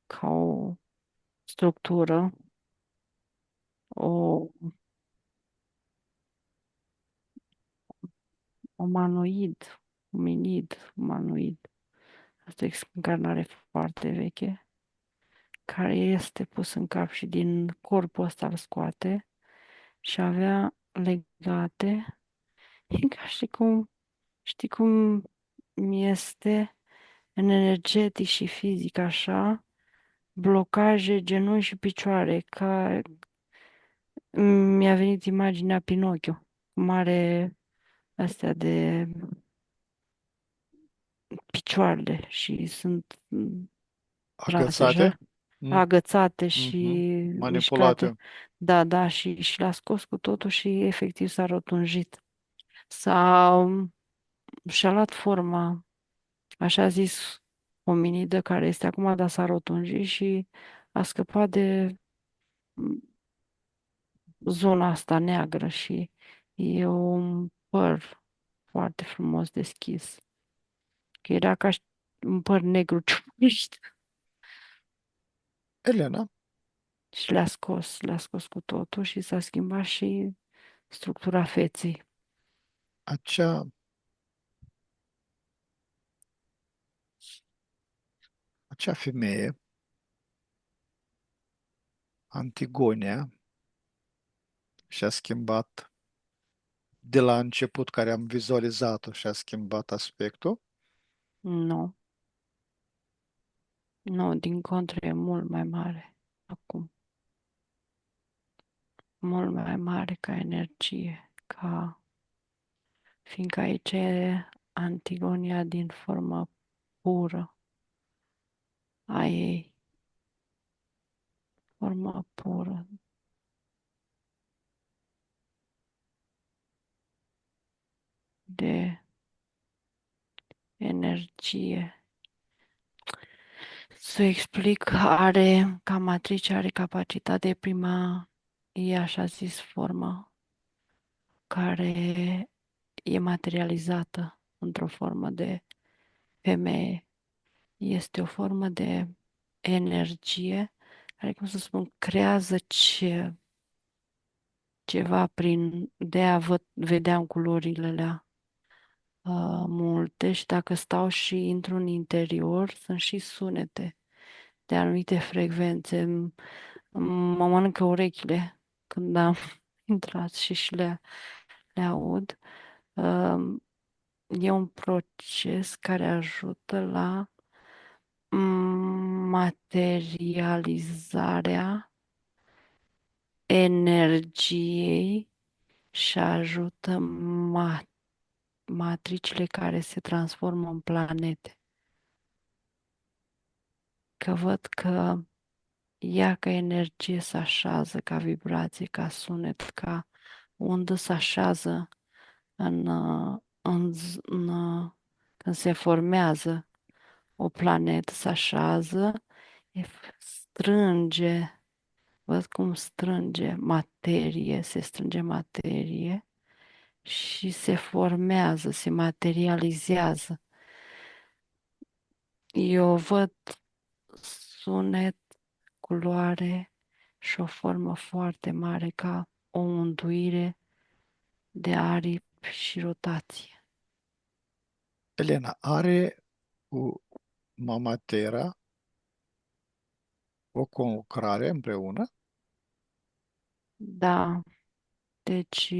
ca o structură, o umanoid, umanoid. Asta e o încarnare foarte veche, care este pus în cap și din corpul ăsta îl scoate și avea legate, e ca și cum, știi cum este în energetic și fizic așa, blocaje, genunchi și picioare, ca mi-a venit imaginea Pinocchio, cum are astea de picioarele și sunt trase agățate, așa, agățate și mhm, mișcate. manipulate. Da, da, și l-a scos cu totul și efectiv s-a rotunjit. S-a, și-a luat forma, așa zis, ominidă care este acum, dar s-a rotunjit și a scăpat de zona asta neagră și e un păr foarte frumos deschis. Că era ca un păr negru ciuperit Elena, și le-a scos cu totul și s-a schimbat și structura feței. acea, acea femeie, Antigonia, și-a schimbat de la început care am vizualizat-o și-a schimbat aspectul. Nu, nu, din contră e mult mai mare acum. Mult mai mare ca energie, fiindcă aici e Antigonia din formă pură a ei, formă pură de energie. Să explic, ca matrice, are capacitatea de prima, e așa zis, formă care e materializată într-o formă de femeie. Este o formă de energie care, cum să spun, creează ceva de a vedeam culorile alea multe și dacă stau și intru în interior, sunt și sunete de anumite frecvențe. Mă mănâncă urechile când am intrat și le aud. Um, E un proces care ajută la materializarea energiei și ajută matricile care se transformă în planete. Că văd că ea ca energie se așează, ca vibrație, ca sunet, ca undă se așează când se formează o planetă, se așează, strânge, văd cum strânge materie, se strânge materie și se formează, se materializează. Eu văd sunet, culoare și o formă foarte mare ca o unduire de aripi și rotație. Elena, are cu Mama Terra o conlucrare împreună? Da, deci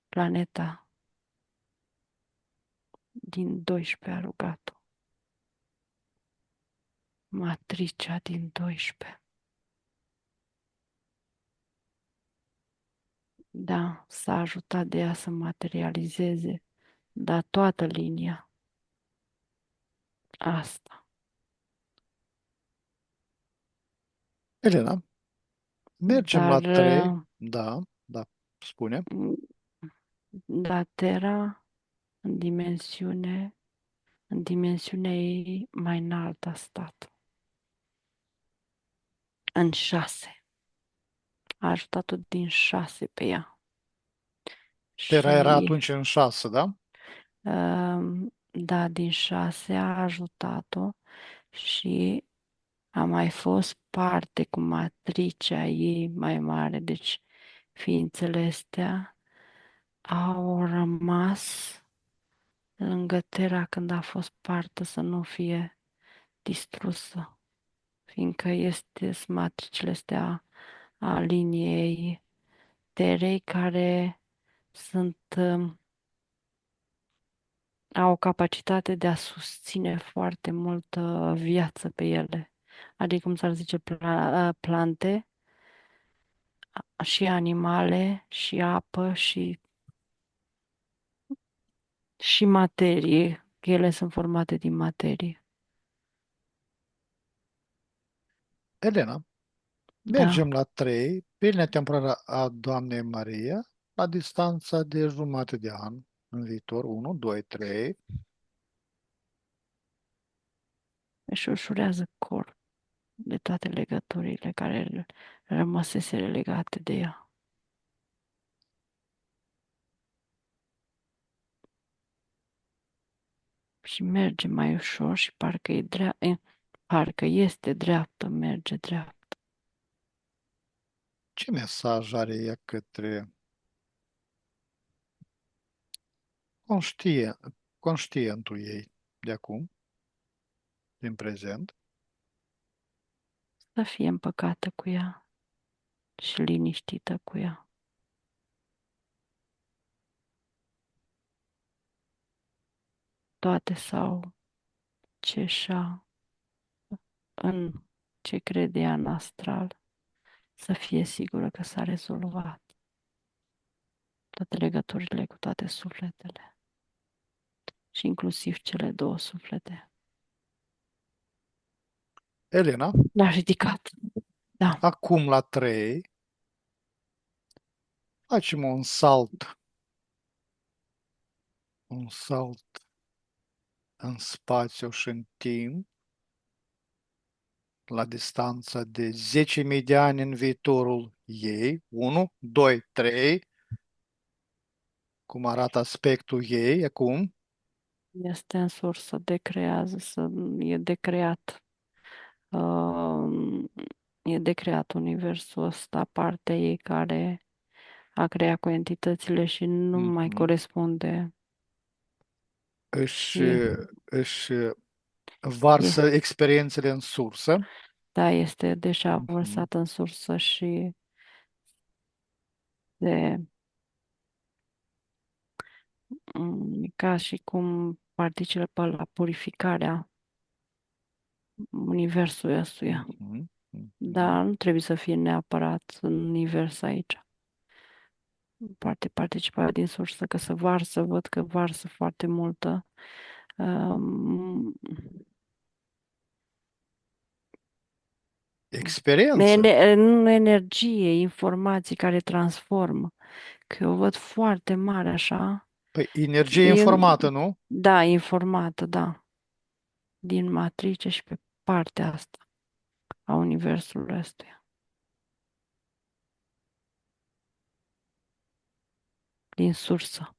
planeta din 12 a rugat-o, matricea din 12. Da, s-a ajutat de ea să materializeze, dar toată linia asta. Elena, mergem la Dar 3. Da, da, spune. Terra în dimensiunea ei mai înaltă a stat, în 6. A ajutat-o din 6 pe ea. Terra era Și atunci în 6, da? da, din 6 a ajutat-o și a mai fost parte cu matricea ei mai mare, deci ființele astea au rămas lângă Terra când a fost parte să nu fie distrusă, fiindcă este matricile astea a liniei Terei care sunt, au o capacitate de a susține foarte multă viață pe ele. Adică, cum s-ar zice, plante și animale și apă și materie. Ele sunt formate din materie. Elena, Da, mergem la 3, pe linia temporară a Doamnei Maria, la distanța de jumate de an în viitor. 1, 2, 3. își ușurează corp de toate legăturile care rămăseseră legate de ea. Și merge mai ușor și parcă e dreaptă, parcă este dreaptă, merge dreaptă. Ce mesaj are ea către conștient, conștientul ei de acum, din prezent? Să fie împăcată cu ea și liniștită cu ea. Toate sau ce și-a în ce crede ea în astral, să fie sigură că s-a rezolvat toate legăturile cu toate sufletele și inclusiv cele două suflete. Elena, L-a ridicat. Da. acum la 3, facem un salt în spațiu și în timp, la distanța de 10.000 de ani în viitorul ei. 1, 2, 3. Cum arată aspectul ei acum? Este în sursă de creează, e de creat. Uh, E de creat universul ăsta, partea ei care a creat cu entitățile și nu mai Mhm. corespunde Își, și își e, varsă experiențele în sursă. da, este deja Mhm. vărsat în sursă și de, e ca și cum participă la purificarea universului ăstuia. Mhm. Mhm. Dar nu trebuie să fie neapărat în univers aici. Parte participare din sursă, că să varsă, văd că varsă foarte multă. Um, Experiență. nu energie, informații care transformă. Că eu văd foarte mare așa. Păi, energie Eu, informată, nu? da, informată, da. Din matrice și pe partea asta a universului ăstuia. Din sursă.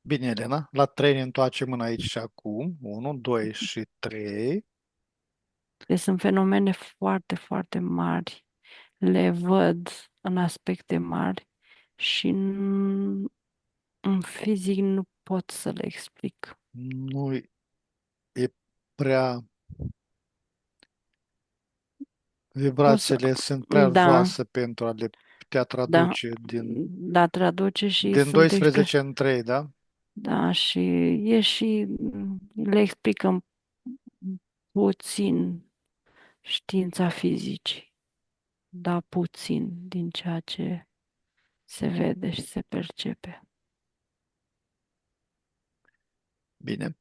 Bine, Elena, la 3 ne întoarcem în aici și acum. 1, 2 și 3. Deci sunt fenomene foarte, foarte mari. Le văd în aspecte mari și în fizic nu pot să le explic. Nu e prea... Cum să... Vibrațiile sunt prea Da, vaste pentru a le putea da, traduce da, traduce și din sunt expre... 12 în 3, da? Da, și e și le explicăm puțin știința fizicii, da, puțin din ceea ce se vede și se percepe. Bine.